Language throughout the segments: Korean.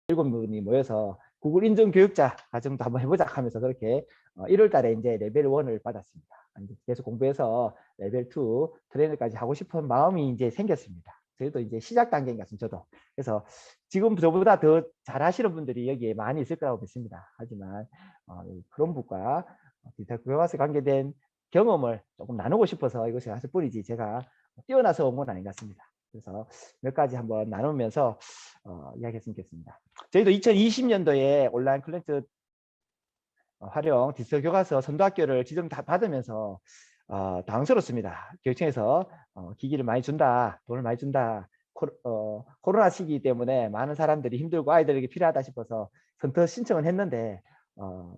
7분이 모여서 구글 인증 교육자 과정도 한번 해보자 하면서 그렇게 1월 달에 이제 레벨 1을 받았습니다. 계속 공부해서 레벨 2 트레이너까지 하고 싶은 마음이 이제 생겼습니다. 저희도 이제 시작 단계인 것 같습니다. 저도. 그래서 지금 저보다 더 잘하시는 분들이 여기에 많이 있을 거라고 믿습니다. 하지만 크롬북과 디지털 교과서에 관계된 경험을 조금 나누고 싶어서 이것이 사실 뿐이지 제가 뛰어나서 온 건 아닌 것 같습니다. 그래서 몇 가지 한번 나누면서 이야기했으면 좋겠습니다. 저희도 2020년도에 온라인 클래스 활용 디지털 교과서 선도학교를 지정 다 받으면서 당황스럽습니다. 교육청에서 기기를 많이 준다, 돈을 많이 준다. 코로나 시기 때문에 많은 사람들이 힘들고 아이들에게 필요하다 싶어서 선뜻 신청을 했는데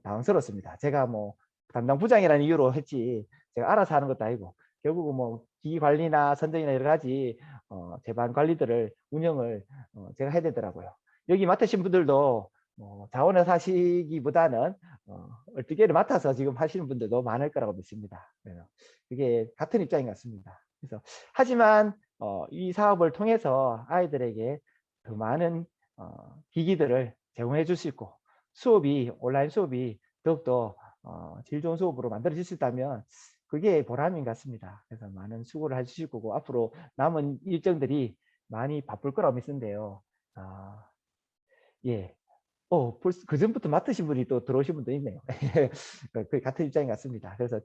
당황스럽습니다. 제가 뭐 담당 부장이라는 이유로 했지 제가 알아서 하는 것도 아니고 결국은 뭐 기기 관리나 선정이나 여러 가지 제반 관리들을 운영을 제가 해야 되더라고요. 여기 맡으신 분들도 자원해서 하시기보다는 얼뜨개를 맡아서 지금 하시는 분들도 많을 거라고 믿습니다. 그게 같은 입장인 것 같습니다. 그래서 하지만 이 사업을 통해서 아이들에게 더 많은 기기들을 제공해 줄 수 있고 수업이 온라인 수업이 더욱더 질 좋은 수업으로 만들어질 수 있다면 그게 보람인 것 같습니다. 그래서 많은 수고를 해주실 거고 앞으로 남은 일정들이 많이 바쁠 거라고 믿는데요. 예. 벌써 그 전부터 맡으신 분이 또 들어오신 분도 있네요. 그 같은 입장인 것 같습니다. 그래서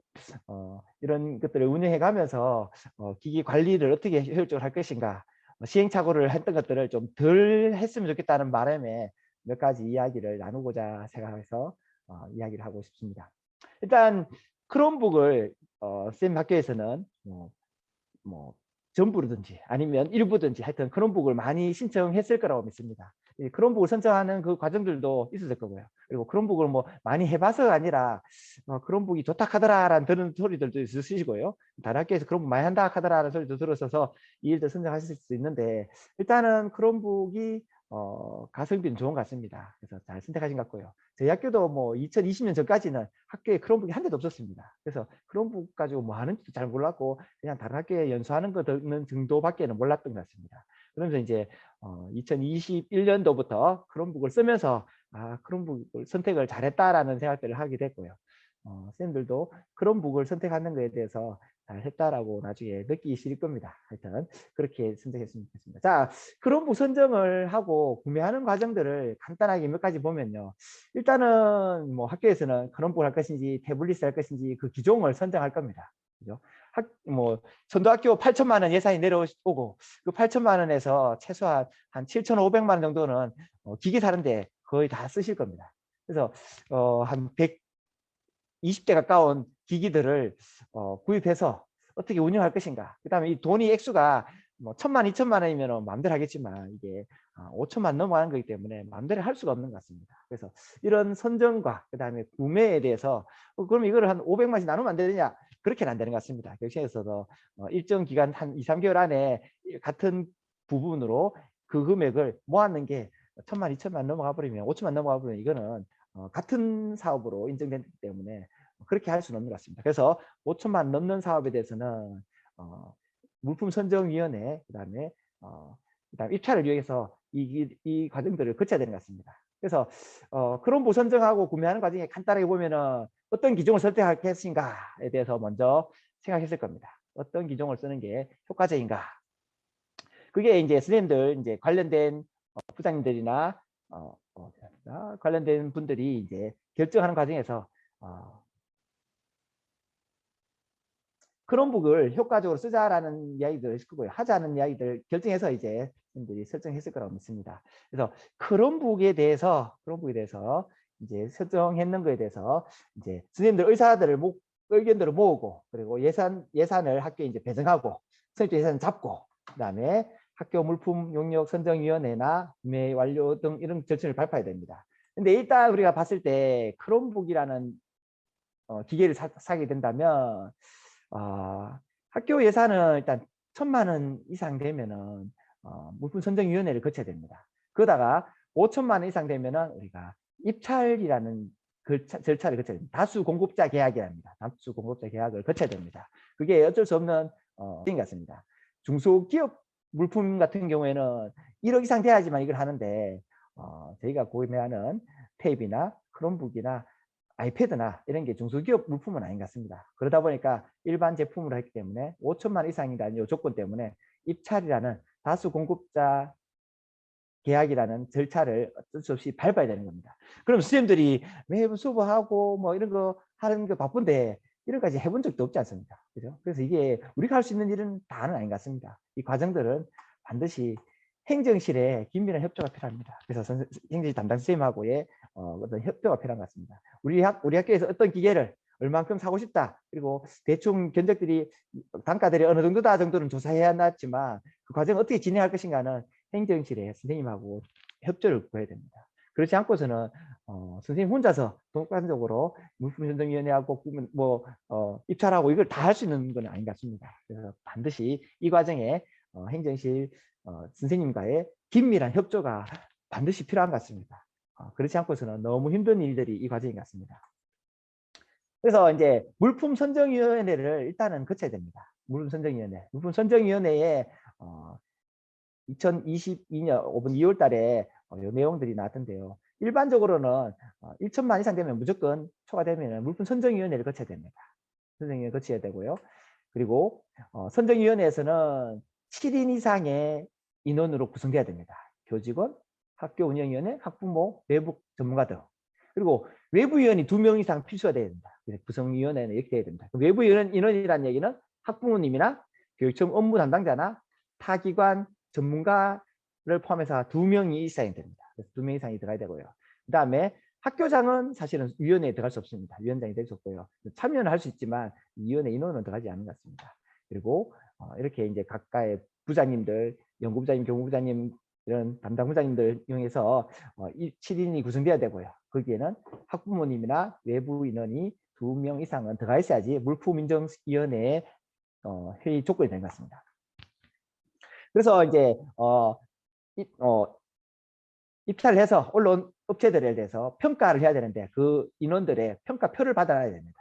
이런 것들을 운영해 가면서 기기 관리를 어떻게 효율적으로 할 것인가 시행착오를 했던 것들을 좀 덜 했으면 좋겠다는 바람에 몇 가지 이야기를 나누고자 생각해서 이야기를 하고 싶습니다. 일단 크롬북을 쌤 학교에서는 뭐 전부든지 아니면 일부든지 하여튼 크롬북을 많이 신청했을 거라고 믿습니다. 크롬북을 선정하는 그 과정들도 있었을 거고요. 그리고 크롬북을 뭐 많이 해봐서가 아니라 크롬북이 좋다 하더라라는 그런 소리들도 있으시고요. 다른 학교에서 크롬북 많이 한다 하더라라는 소리도 들었어서 이 일도 선정하실 수 있는데 일단은 크롬북이 가성비는 좋은 것 같습니다. 그래서 잘 선택하신 것 같고요. 저희 학교도 뭐 2020년 전까지는 학교에 크롬북이 한 대도 없었습니다. 그래서 크롬북 가지고 뭐 하는지도 잘 몰랐고 그냥 다른 학교에 연수하는 거 듣는 정도밖에는 몰랐던 것 같습니다. 그러면서 이제 2021년도부터 크롬북을 쓰면서 크롬북을 선택을 잘했다라는 생각들을 하게 됐고요. 쌤들도 크롬북을 선택하는 것에 대해서 잘했다라고 나중에 느끼실 겁니다. 하여튼 그렇게 선택했으면 좋겠습니다. 자, 크롬북 선정을 하고 구매하는 과정들을 간단하게 몇 가지 보면요. 일단은 뭐 학교에서는 크롬북을 할 것인지 태블릿을 할 것인지 그 기종을 선정할 겁니다. 그죠? 뭐 선도학교 8천만 원 예산이 내려오고 그 8천만 원에서 최소한 한 7,500만 원 정도는 기기 사는데 거의 다 쓰실 겁니다. 그래서 한 120대 가까운 기기들을 구입해서 어떻게 운영할 것인가. 그다음에 이 돈이 액수가 뭐 1,000만, 2천만 원이면 마음대로 하겠지만 이게 5천만 넘어가는 거기 때문에 마음대로 할 수가 없는 것 같습니다. 그래서 이런 선정과 그다음에 구매에 대해서 그럼 이거를 한 500만씩 나누면 안 되느냐? 그렇게는 안 되는 것 같습니다. 교육청에서도 일정 기간 한 2, 3개월 안에 같은 부분으로 그 금액을 모았는 게 1,000만, 2천만 넘어가 버리면 5천만 넘어가 버리면 이거는 같은 사업으로 인정되기 때문에 그렇게 할 수는 없는 것 같습니다. 그래서 5천만 넘는 사업에 대해서는 물품선정위원회 그다음에 입찰을 위해서 이 과정들을 거쳐야 되는 것 같습니다. 그래서 크롬북 선정하고 구매하는 과정에 간단하게 보면은 어떤 기종을 선택할 것인가에 대해서 먼저 생각했을 겁니다. 어떤 기종을 쓰는 게 효과적인가. 그게 이제 선생님들 이제 관련된 부장님들이나 관련된 분들이 이제 결정하는 과정에서 크롬북을 효과적으로 쓰자라는 이야기들 했을 거고요. 하자는 이야기들 결정해서 이제 선생님들이 설정했을 거라고 믿습니다. 그래서 크롬북에 대해서 이제 설정했는 거에 대해서 이제 선생님들 의견들을 모으고 그리고 예산을 학교에 이제 배정하고 선생님들 예산 잡고 그다음에 학교 물품 용역 선정위원회나 구매 완료 등 이런 절차를 밟아야 됩니다. 근데 일단 우리가 봤을 때 크롬북이라는 기계를 사게 된다면 학교 예산은 일단 1,000만 원 이상 되면은 물품 선정위원회를 거쳐야 됩니다. 그러다가 5천만 원 이상 되면은 우리가 입찰이라는 절차를 거쳐야 됩니다. 다수 공급자 계약이랍니다. 다수 공급자 계약을 거쳐야 됩니다. 그게 어쩔 수 없는 것 같습니다. 중소기업 물품 같은 경우에는 1억 이상 돼야지만 이걸 하는데 저희가 구매하는 탭이나 크롬북이나 아이패드나 이런 게 중소기업 물품은 아닌 것 같습니다. 그러다 보니까 일반 제품으로 했기 때문에 5천만 원 이상이라는 요 조건 때문에 입찰이라는 다수 공급자 계약이라는 절차를 어쩔 수 없이 밟아야 되는 겁니다. 그럼 선생님들이 매번 수업하고 뭐 이런 거 하는 거 바쁜데 이런 까지 해본 적도 없지 않습니까? 그죠? 그래서 이게 우리가 할 수 있는 일은 다는 아닌 것 같습니다. 이 과정들은 반드시 행정실에 긴밀한 협조가 필요합니다. 그래서 행정실 담당 선생님하고의 어떤 협조가 필요한 것 같습니다. 우리 학교에서 어떤 기계를 얼만큼 사고 싶다. 그리고 대충 견적들이 단가들이 어느 정도다 정도는 조사해야 하지만 그 과정을 어떻게 진행할 것인가는 행정실에 선생님하고 협조를 구해야 됩니다. 그렇지 않고서는 선생님 혼자서 독단적으로 물품전정위원회하고 입찰하고 이걸 다 할 수 있는 건 아닌 것 같습니다. 그래서 반드시 이 과정에 행정실 선생님과의 긴밀한 협조가 반드시 필요한 것 같습니다. 그렇지 않고서는 너무 힘든 일들이 이 과정인 것 같습니다. 그래서 이제 물품선정위원회를 일단은 거쳐야 됩니다. 물품선정위원회에 2022년 2월 달에 이 내용들이 나왔던데요. 일반적으로는 1천만 이상 되면 무조건 초과되면 물품선정위원회를 거쳐야 됩니다. 선정위원회 거쳐야 되고요. 그리고 선정위원회에서는 7인 이상의 인원으로 구성돼야 됩니다. 교직원, 학교 운영위원회, 학부모, 외부 전문가 등. 그리고 외부위원이 2명 이상 필수가 돼야 됩니다. 구성위원회는 이렇게 돼야 됩니다. 외부 인원이라는 얘기는 학부모님이나 교육청 업무 담당자나 타기관 전문가를 포함해서 2명이 이상이 됩니다. 그래서 2명 이상이 들어가야 되고요. 그 다음에 학교장은 사실은 위원회에 들어갈 수 없습니다. 위원장이 될 수 없고요. 참여는 할 수 있지만 위원회 인원은 들어가지 않는 것 같습니다. 그리고 이렇게 이제 각각의 부장님들, 연구부장님, 교무부장님 이런 담당 부장님들 이용해서 7인이 구성돼야 되고요. 거기에는 학부모님이나 외부 인원이 2명 이상은 들어가 있어야지 물품인정위원회의 회의 조건이 되는 것 같습니다. 그래서 이제 입찰을 해서 올라온 업체들에 대해서 평가를 해야 되는데 그 인원들의 평가표를 받아야 됩니다.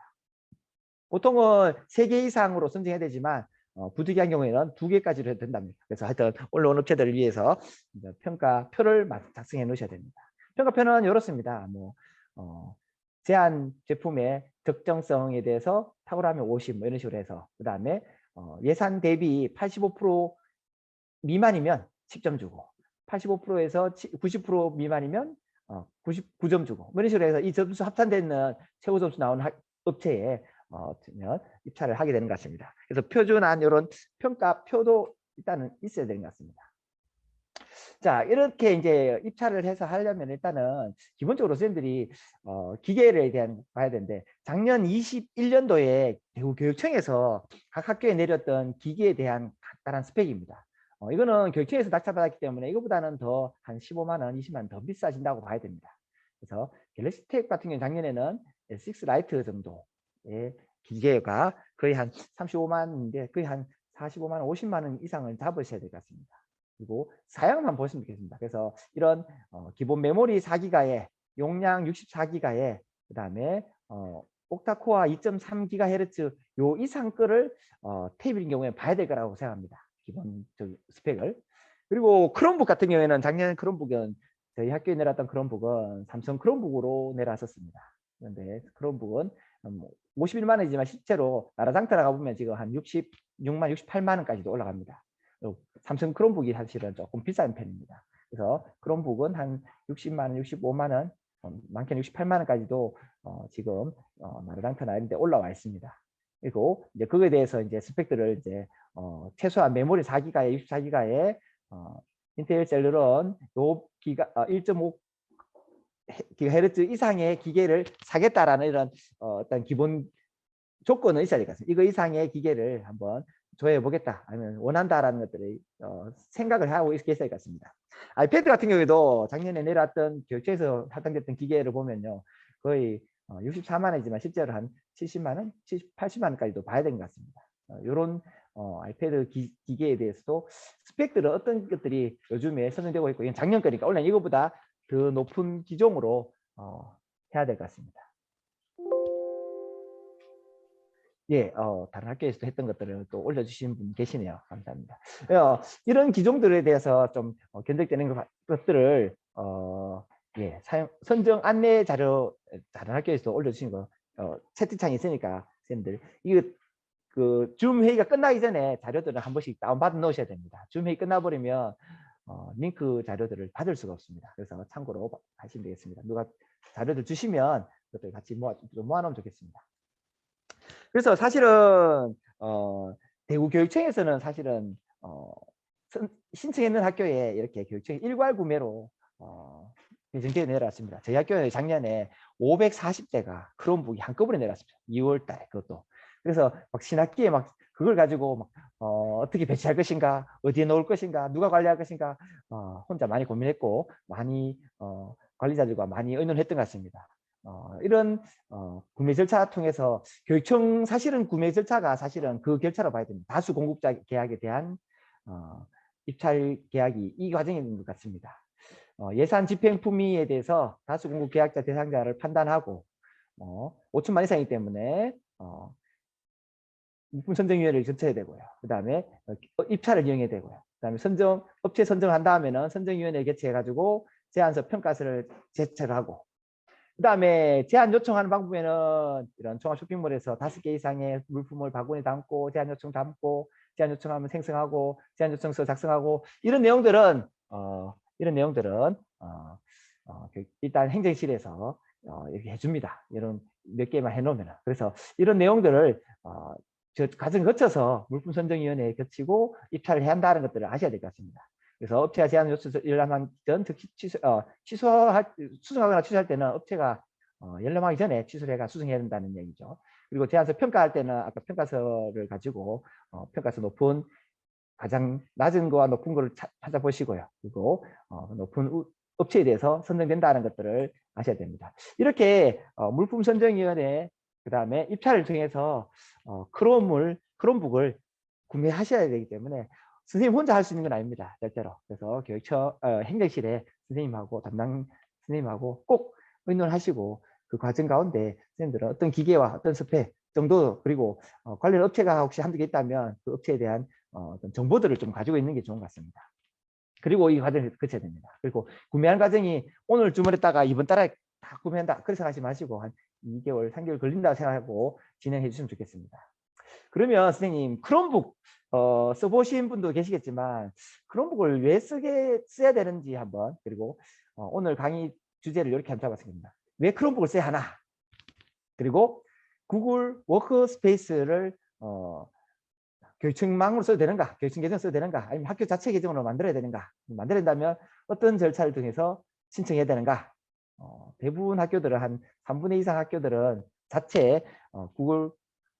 보통은 3개 이상으로 선정해야 되지만 부득이한 경우에는 2개까지로 해도 된답니다. 그래서 하여튼 올라온 업체들을 위해서 평가표를 작성해 놓으셔야 됩니다. 평가표는 이렇습니다. 제한 제품의 적정성에 대해서 탁월하면 50 이런 식으로 해서 그 다음에 예산 대비 85% 미만이면 10점 주고 85%에서 90% 미만이면 99점 주고 이런 식으로 해서 이 점수 합산되는 최고 점수 나오는 업체에 입찰을 하게 되는 것 같습니다. 그래서 표준한 이런 평가표도 일단은 있어야 되는 것 같습니다. 자, 이렇게 이제 입찰을 해서 하려면 일단은 기본적으로 선생님들이 기계에 대한 봐야 되는데 작년 21년도에 대구교육청에서 각 학교에 내렸던 기계에 대한 간단한 스펙입니다. 이거는 교육청에서 낙찰받았기 때문에 이거보다는 더 한 15만 원, 20만 원 더 비싸진다고 봐야 됩니다. 그래서 갤럭시 탭 같은 경우 작년에는 S6 라이트 정도의 기계가 거의 한 35만 원인데 거의 한 45만 원, 50만 원 이상을 잡으셔야 될 것 같습니다. 그리고 사양만 보시면 되겠습니다. 그래서 이런 기본 메모리 4기가에 용량 64기가에 그 다음에 옥타코어 2.3GHz 요 이상 거를 탭인 경우에 봐야 될 거라고 생각합니다. 기본 스펙을. 그리고 크롬북 같은 경우에는 작년 크롬북은 저희 학교에 내놨던 크롬북은 삼성 크롬북으로 내놨었습니다. 그런데 크롬북은 51만 원이지만 실제로 나라장터 나가보면 지금 한 66만, 68만 원까지도 올라갑니다. 삼성 크롬북이 사실은 조금 비싼 편입니다. 그래서 크롬북은 한 60만 원, 65만 원, 많게는 68만 원까지도 지금 나라장터 나는데 올라와 있습니다. 그리고 이제 그거에 대해서 이제 스펙들을 이제 최소한 메모리 4기가에 64기가에 인텔 셀러론 1.5 기가헤르츠 이상의 기계를 사겠다라는 이런 어떤 기본 조건은 있어야 될 것 같습니다. 이거 이상의 기계를 한번 조회해 보겠다 아니면 원한다라는 것들을 생각을 하고 있어야 될 것 같습니다. 아이패드 같은 경우에도 작년에 내려왔던 교육청에서 할당됐던 기계를 보면요 거의 64만 원이지만 실제로 한 70만 원, 80만 원까지도 봐야 되는 것 같습니다. 이런 아이패드 기계에 대해서도 스펙들은 어떤 것들이 요즘에 선정되고 있고 이건 작년 거니까 원래 이거보다 더 높은 기종으로 해야 될 것 같습니다. 예, 다른 학교에서도 했던 것들을 또 올려주신 분 계시네요. 감사합니다. 이런 기종들에 대해서 좀 견적되는 것들을 예, 선정 안내 자료 다른 학교에서 올려주신 거 채팅창에 있으니까 선생님들 이거 줌 회의가 끝나기 전에 자료들을 한 번씩 다운받아 놓으셔야 됩니다. 줌 회의 끝나버리면 링크 자료들을 받을 수가 없습니다. 그래서 참고로 하시면 되겠습니다. 누가 자료들 주시면 그것들 같이 모아놓으면 좋겠습니다. 그래서 사실은 대구교육청에서는 사실은 신청했는 학교에 이렇게 교육청이 일괄 구매로 배정되어 내려왔습니다. 저희 학교는 작년에 540대가 크롬북이 한꺼번에 내려왔습니다. 2월 달에 그것도. 그래서 막 신학기에 막 그걸 가지고 막 어떻게 배치할 것인가, 어디에 놓을 것인가, 누가 관리할 것인가 혼자 많이 고민했고 많이 관리자들과 많이 의논했던 것 같습니다. 이런 구매 절차 통해서 교육청 사실은 구매 절차가 사실은 그 결차로 봐야 됩니다. 다수 공급자 계약에 대한 입찰 계약이 이 과정인 것 같습니다. 예산 집행 품위에 대해서 다수 공급 계약자 대상자를 판단하고 5천만 이상이기 때문에 물품선정위원회를 거쳐야 되고요. 그 다음에 입찰을 이용해야 되고요. 그 다음에 업체 선정한 다음에는 선정위원회 개최해가지고 제안서 평가서를 제출을 하고 그 다음에 제안 요청하는 방법에는 이런 종합 쇼핑몰에서 5개 이상의 물품을 바구니 담고 제안 요청 담고 제안 요청하면 생성하고 제안 요청서 작성하고 이런 내용들은 일단 행정실에서 이렇게 해줍니다. 이런 몇 개만 해놓으면 그래서 이런 내용들을 저 과정을 거쳐서 물품선정위원회에 거치고 입찰을 해야 한다는 것들을 아셔야 될 것 같습니다. 그래서 업체가 제안 요청서 열람하기 전 즉시 수정하거나 취소할 때는 업체가 열람하기 전에 취소를 해가 수정해야 된다는 얘기죠. 그리고 제안서 평가할 때는 아까 평가서를 가지고 평가서 높은 가장 낮은 거와 높은 거를 찾아보시고요. 그리고 높은 업체에 대해서 선정된다는 것들을 아셔야 됩니다. 이렇게 물품선정위원회 그 다음에 입찰을 통해서 크롬북을 구매하셔야 되기 때문에 선생님 혼자 할 수 있는 건 아닙니다. 절대로. 그래서 교육청 행정실에 선생님하고 담당 선생님하고 꼭 의논하시고 그 과정 가운데 선생님들은 어떤 기계와 어떤 스펙 정도 그리고 관련 업체가 혹시 한두 개 있다면 그 업체에 대한 어떤 정보들을 좀 가지고 있는 게 좋은 것 같습니다. 그리고 이 과정을 거쳐야 됩니다. 그리고 구매하는 과정이 오늘 주문했다가 이번 달에 다 구매한다. 그렇게 생각하지 마시고 한 2개월, 3개월 걸린다고 생각하고 진행해 주시면 좋겠습니다. 그러면 선생님 크롬북 써보신 분도 계시겠지만 크롬북을 왜 써야 되는지 한번 그리고 오늘 강의 주제를 이렇게 한번 잡았습니다. 왜 크롬북을 써야 하나? 그리고 구글 워크스페이스를 교육청망으로 써도 되는가? 교육청 계정 써도 되는가? 아니면 학교 자체 계정으로 만들어야 되는가? 만들어야 된다면 어떤 절차를 통해서 신청해야 되는가? 대부분 학교들은 한 3분의 2 이상 학교들은 자체 구글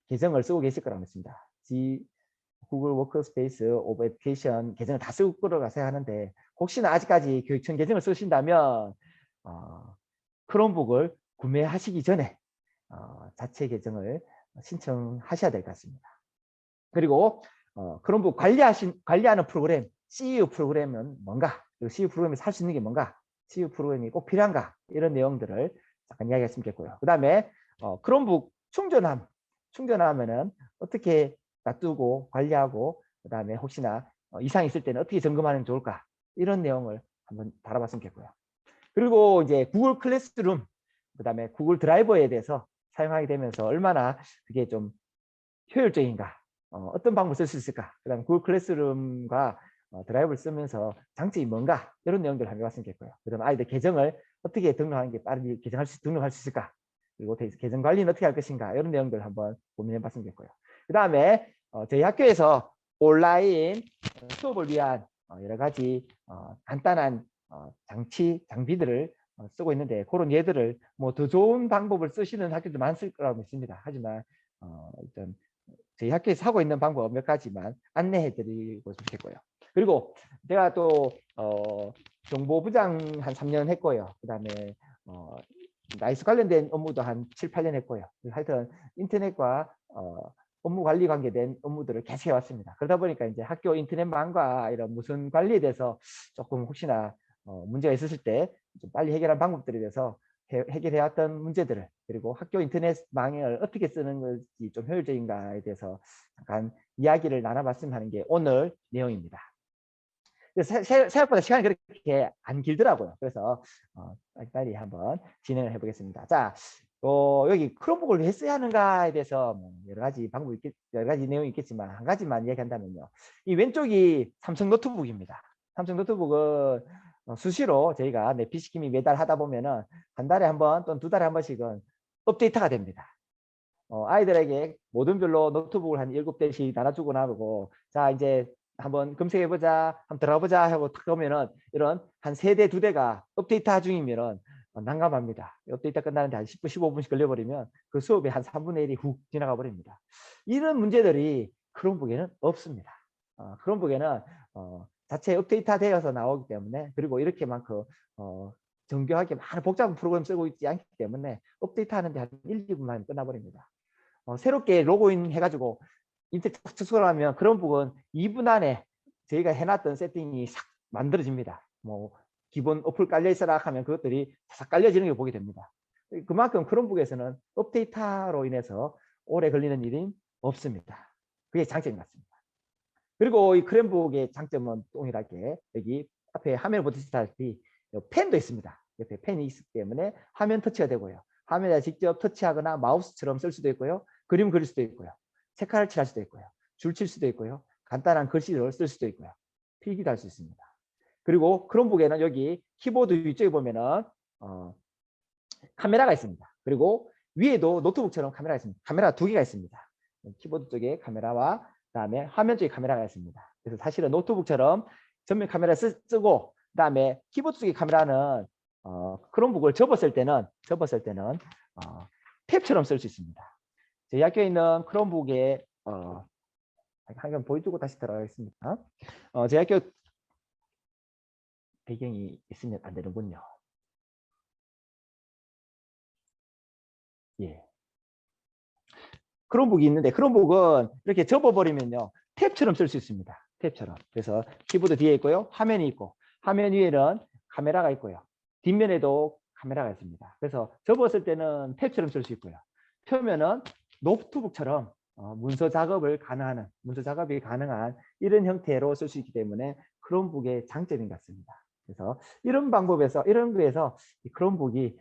계정을 쓰고 계실 거라고 믿습니다. 구글 워크스페이스 오브 에듀케이션 계정을 다 쓰고 거라고 생각하는데 혹시나 아직까지 교육청 계정을 쓰신다면 크롬북을 구매하시기 전에 자체 계정을 신청하셔야 될 것 같습니다. 그리고 크롬북 관리하는 프로그램 CU 프로그램은 뭔가 그리고 CU 프로그램에서 할 수 있는 게 뭔가 CU 프로그램이 꼭 필요한가 이런 내용들을 잠깐 이야기했으면 좋겠고요. 그 다음에 크롬북 충전하면은 어떻게 놔두고 관리하고 그 다음에 혹시나 이상이 있을 때는 어떻게 점검하면 좋을까 이런 내용을 한번 다뤄봤으면 좋겠고요. 그리고 이제 구글 클래스룸 그 다음에 구글 드라이버에 대해서 사용하게 되면서 얼마나 그게 좀 효율적인가 어떤 방법을 쓸 수 있을까 그 다음에 구글 클래스룸과 드라이브를 쓰면서 장점이 뭔가 이런 내용들을 한번 해봤으면 좋겠고요. 그 다음에 아이들 계정을 어떻게 등록하는 게 빠르게 등록할 수 있을까 그리고 계정 관리는 어떻게 할 것인가 이런 내용들을 한번 고민해 봤으면 좋겠고요. 그 다음에 저희 학교에서 온라인 수업을 위한 여러 가지 간단한 장비들을 쓰고 있는데 그런 예들을 뭐 더 좋은 방법을 쓰시는 학교도 많을 거라고 믿습니다. 하지만 일단 저희 학교에서 하고 있는 방법 몇 가지만 안내해 드리고 싶겠고요. 그리고 제가 또 정보부장 한 3년 했고요. 그 다음에 나이스 관련된 업무도 한 7, 8년 했고요. 하여튼 인터넷과 업무 관리 관계된 업무들을 계속 해왔습니다. 그러다 보니까 이제 학교 인터넷망과 이런 무슨 관리에 대해서 조금 혹시나 문제가 있었을 때 좀 빨리 해결한 방법들에 대해서 해결해왔던 문제들을 그리고 학교 인터넷망을 어떻게 쓰는 것이 좀 효율적인가에 대해서 잠깐 이야기를 나눠봤으면 하는 게 오늘 내용입니다. 생각보다 시간이 그렇게 안 길더라고요. 그래서 빨리 한번 진행을 해보겠습니다. 자, 여기 크롬북을 왜 써야 하는가에 대해서 뭐 여러 가지 방법이 여러 가지 내용이 있겠지만 한 가지만 이야기한다면요. 이 왼쪽이 삼성 노트북입니다. 삼성 노트북은 수시로 저희가 내피시킴이 매달 하다 보면은 한 달에 한 번 또는 두 달에 한 번씩은 업데이트가 됩니다. 아이들에게 모든 별로 노트북을 한 7대씩 나눠주고 나고, 자, 이제 한번 검색해보자, 한번 들어가보자 하고 탁 보면은 이런 한 3대, 2대가 업데이트 중이면은 난감합니다. 업데이트 끝나는데 한 10분, 15분씩 걸려버리면 그 수업의 한 3분의 1이 훅 지나가 버립니다. 이런 문제들이 크롬북에는 없습니다. 크롬북에는 자체 업데이트 되어서 나오기 때문에, 그리고 이렇게만큼 정교하게 많은 복잡한 프로그램 쓰고 있지 않기 때문에 업데이트 하는데 한 1, 2분만 끝나버립니다. 새롭게 로그인 해가지고 인터넷 추가하면 크롬북은 2분 안에 저희가 해놨던 세팅이 싹 만들어집니다. 뭐 기본 어플 깔려 있어라 하면 그것들이 싹 깔려지는 걸 보게 됩니다. 그만큼 크롬북에서는 업데이트로 인해서 오래 걸리는 일이 없습니다. 그게 장점이 같습니다. 그리고 이 크롬북의 장점은 동일하게 여기 앞에 화면을 보시다시피 펜도 있습니다. 옆에 펜이 있기 때문에 화면 터치가 되고요. 화면에 직접 터치하거나 마우스처럼 쓸 수도 있고요. 그림 그릴 수도 있고요. 색깔을 칠할 수도 있고요. 줄 칠 수도 있고요. 간단한 글씨를 쓸 수도 있고요. 필기도 할 수 있습니다. 그리고 크롬북에는 여기 키보드 위쪽에 보면은 카메라가 있습니다. 그리고 위에도 노트북처럼 카메라가 있습니다. 카메라 2개가 있습니다. 키보드 쪽에 카메라와 그다음에 화면 쪽에 카메라가 있습니다. 그래서 사실은 노트북처럼 전면 카메라 쓰고 그다음에 키보드 쪽의 카메라는 크롬북을 접었을 때는 탭처럼 쓸 수 있습니다. 저희 학교에 있는 크롬북에 한번 보여주고 다시 들어가겠습니다. 저희 학교 배경이 있으면 안 되는군요. 예. 크롬북이 있는데 크롬북은 이렇게 접어버리면요 탭처럼 쓸 수 있습니다. 탭처럼. 그래서 키보드 뒤에 있고요. 화면이 있고 화면 위에는 카메라가 있고요. 뒷면에도 카메라가 있습니다. 그래서 접었을 때는 탭처럼 쓸 수 있고요. 펴면은 노트북처럼 문서 작업이 가능한 이런 형태로 쓸 수 있기 때문에 크롬북의 장점인 것 같습니다. 그래서 이런 거에서 크롬북이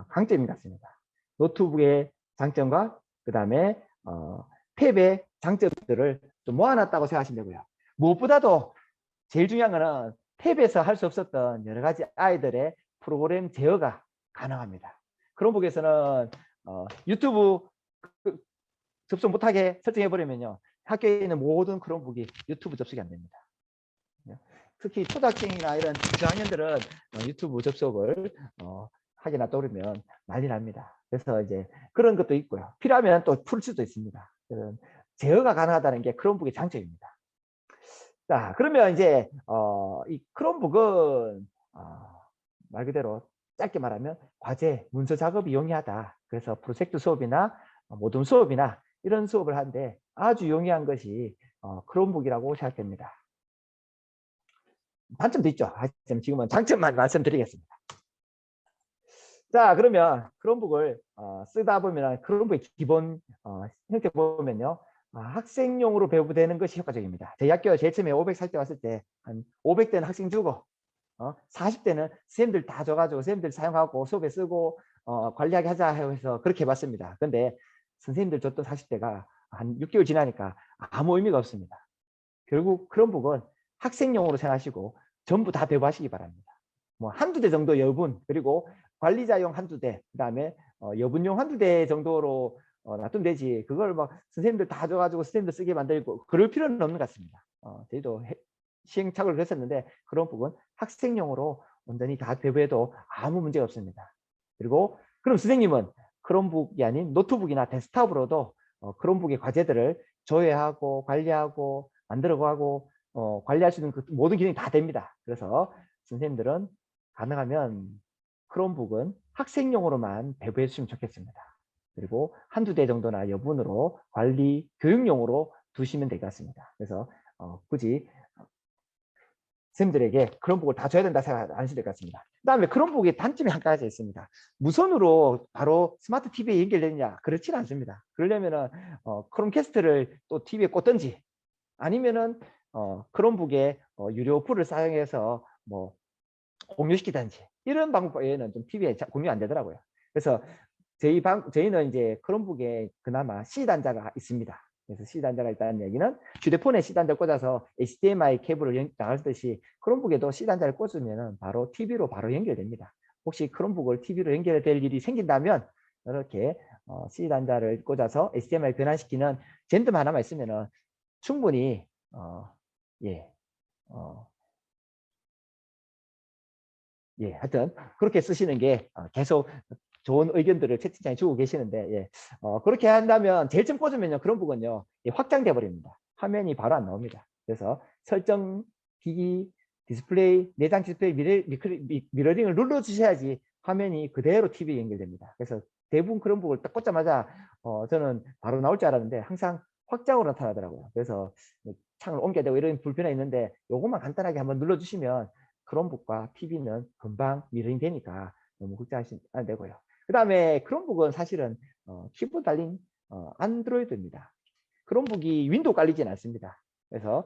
강점인 것 같습니다. 노트북의 장점과 그 다음에 탭의 장점들을 좀 모아놨다고 생각하시면 되고요. 무엇보다도 제일 중요한 거는 탭에서 할 수 없었던 여러 가지 아이들의 프로그램 제어가 가능합니다. 크롬북에서는 유튜브 접속 못하게 설정해버리면요. 학교에 있는 모든 크롬북이 유튜브 접속이 안 됩니다. 특히 초등학생이나 이런 저학년들은 유튜브 접속을 하게 놔두면 난리 납니다. 그래서 이제 그런 것도 있고요. 필요하면 또 풀 수도 있습니다. 제어가 가능하다는 게 크롬북의 장점입니다. 자, 그러면 이제 이 크롬북은 말 그대로 짧게 말하면 과제, 문서 작업이 용이하다. 그래서 프로젝트 수업이나 모든 수업이나 이런 수업을 하는데 아주 용이한 것이 크롬북이라고 생각됩니다. 단점도 있죠. 하지만 지금은 장점만 말씀드리겠습니다. 자, 그러면 크롬북을 쓰다 보면 크롬북의 기본 형태 보면요. 학생용으로 배부되는 것이 효과적입니다. 저희 학교 제일 처음에 500살 때 왔을 때 한 500대는 학생 주고 40대는 선생님들 다 줘가지고 선생님들 사용하고 수업에 쓰고 관리하게 하자 해서 그렇게 해봤습니다. 근데 선생님들 줬던 40대가 한 6개월 지나니까 아무 의미가 없습니다. 결국 크롬북은 학생용으로 생각하시고 전부 다 배부하시기 바랍니다. 뭐 한두 대 정도 여분, 그리고 관리자용 한두 대, 그 다음에 여분용 한두 대 정도로 놔두면 되지. 그걸 막 선생님들 다 줘가지고 선생님들 쓰게 만들고 그럴 필요는 없는 것 같습니다. 저희도 시행착오를 했었는데 크롬북은 학생용으로 온전히 다 배부해도 아무 문제가 없습니다. 그리고 그럼 선생님은 크롬북이 아닌 노트북이나 데스크탑으로도 크롬북의 과제들을 조회하고 관리하고 만들어가고 관리할 수 있는 그 모든 기능이 다 됩니다. 그래서 선생님들은 가능하면 크롬북은 학생용으로만 배부해 주시면 좋겠습니다. 그리고 한두 대 정도나 여분으로 관리, 교육용으로 두시면 될 것 같습니다. 그래서 굳이 선생님들에게 크롬북을 다 줘야 된다 생각 안 하셔도 될 것 같습니다. 그 다음에 크롬북의 단점이 한 가지 있습니다. 무선으로 바로 스마트 TV에 연결되느냐? 그렇지는 않습니다. 그러려면은 크롬캐스트를 또 TV에 꽂든지 아니면은 크롬북의 유료 어플을 사용해서 뭐 공유시키든지 이런 방법 외에는 좀 TV에 공유 안 되더라고요. 그래서 저희는 이제 크롬북에 그나마 C 단자가 있습니다. 그래서 C 단자가 있다는 얘기는 휴대폰에 C 단자를 꽂아서 HDMI 케이블을 나가듯이 크롬북에도 C 단자를 꽂으면 바로 TV로 바로 연결됩니다. 혹시 크롬북을 TV로 연결될 일이 생긴다면 이렇게 C 단자를 꽂아서 HDMI 변환시키는 젠덤 하나만 있으면 충분히 예, 하여튼 그렇게 쓰시는 게 계속 좋은 의견들을 채팅창에 주고 계시는데 그렇게 한다면 제일 처음 꽂으면요 크롬북은요 확장돼 버립니다. 화면이 바로 안 나옵니다. 그래서 설정, 기기, 디스플레이, 내장 디스플레이 미러링을 눌러 주셔야지 화면이 그대로 TV에 연결됩니다. 그래서 대부분 크롬북을 딱 꽂자마자 저는 바로 나올 줄 알았는데 항상 확장으로 나타나더라고요. 그래서 창을 옮겨야 되고 이런 불편이 있는데 요것만 간단하게 한번 눌러 주시면 크롬북과 TV는 금방 미러링 되니까 너무 걱정하시면 안 되고요. 그 다음에 크롬북은 사실은 키보드 달린 안드로이드입니다. 크롬북이 윈도우 깔리지는 않습니다. 그래서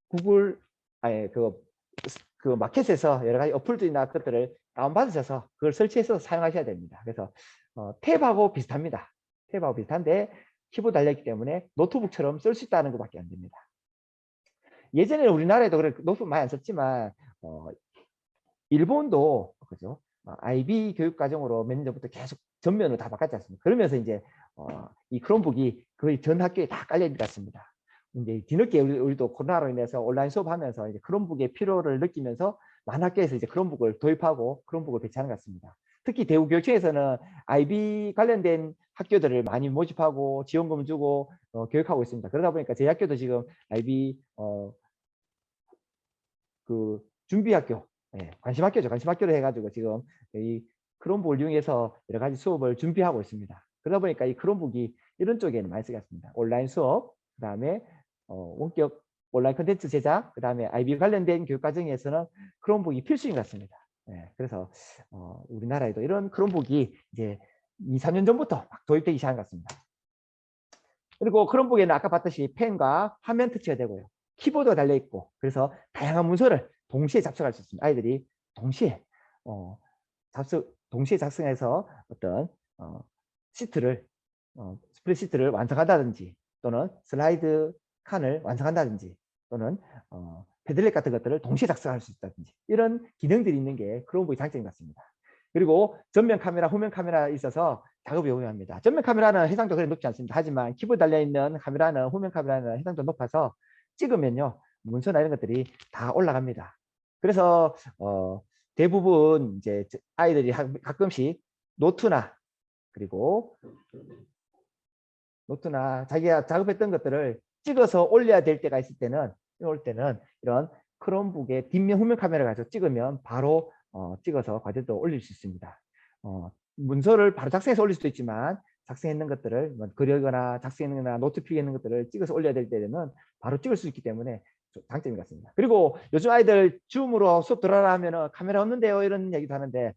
구글 아니 그 마켓에서 여러 가지 어플들이나 것들을 다운받으셔서 그걸 설치해서 사용하셔야 됩니다. 그래서 탭하고 비슷합니다. 탭하고 비슷한데 키보드 달렸기 때문에 노트북처럼 쓸 수 있다는 것밖에 안 됩니다. 예전에 우리나라에도 그래 노트북 많이 안 썼지만 일본도 그죠? IB 교육 과정으로 몇 년 전부터 계속 전면으로 다 바꿨지 않습니까? 그러면서 이제 이 크롬북이 거의 전 학교에 다 깔려 있는 것 같습니다. 이제 뒤늦게 우리도 코로나로 인해서 온라인 수업하면서 이제 크롬북의 필요를 느끼면서 많은 학교에서 이제 크롬북을 도입하고 크롬북을 배치하는 것 같습니다. 특히 대우교육청에서는 IB 관련된 학교들을 많이 모집하고 지원금 주고 교육하고 있습니다. 그러다 보니까 저희 학교도 지금 IB 그 준비학교, 관심학교죠. 관심학교를 해가지고 지금 이 크롬북을 이용해서 여러 가지 수업을 준비하고 있습니다. 그러다 보니까 이 크롬북이 이런 쪽에는 많이 쓰겠습니다. 온라인 수업, 그다음에 원격 온라인 콘텐츠 제작, 그다음에 IB 관련된 교육 과정에서는 크롬북이 필수인 것 같습니다. 그래서 우리나라에도 이런 크롬북이 이제 2, 3년 전부터 막 도입되기 시작한 것 같습니다. 그리고 크롬북에는 아까 봤듯이 펜과 화면 터치가 되고요. 키보드가 달려있고 그래서 다양한 문서를 동시에 작성할 수 있습니다. 아이들이 동시에 동시에 작성해서 어떤 시트를 스프레드시트를 완성한다든지 또는 슬라이드 칸을 완성한다든지 또는 패들렛 같은 것들을 동시에 작성할 수 있다든지 이런 기능들이 있는 게 크롬북의 장점인 것 같습니다. 그리고 전면 카메라, 후면 카메라 있어서 작업이 용이합니다. 전면 카메라는 해상도 그리 높지 않습니다. 하지만 키보드 달려있는 카메라는 후면 카메라는 해상도 높아서 찍으면요 문서나 이런 것들이 다 올라갑니다. 그래서 대부분 이제 아이들이 가끔씩 노트나 그리고 노트나 자기가 작업했던 것들을 찍어서 올려야 될 때가 있을 때는 이런 크롬북의 뒷면 후면 카메라 가지고 찍으면 바로 찍어서 과제도 올릴 수 있습니다. 문서를 바로 작성해서 올릴 수도 있지만 작성했는 것들을 뭐 그리거나 작성했거나 노트 필기했는 것들을 찍어서 올려야 될 때는 바로 찍을 수 있기 때문에 장점인 것 같습니다. 그리고 요즘 아이들 줌으로 수업 들어라 하면 카메라 없는데요 이런 얘기도 하는데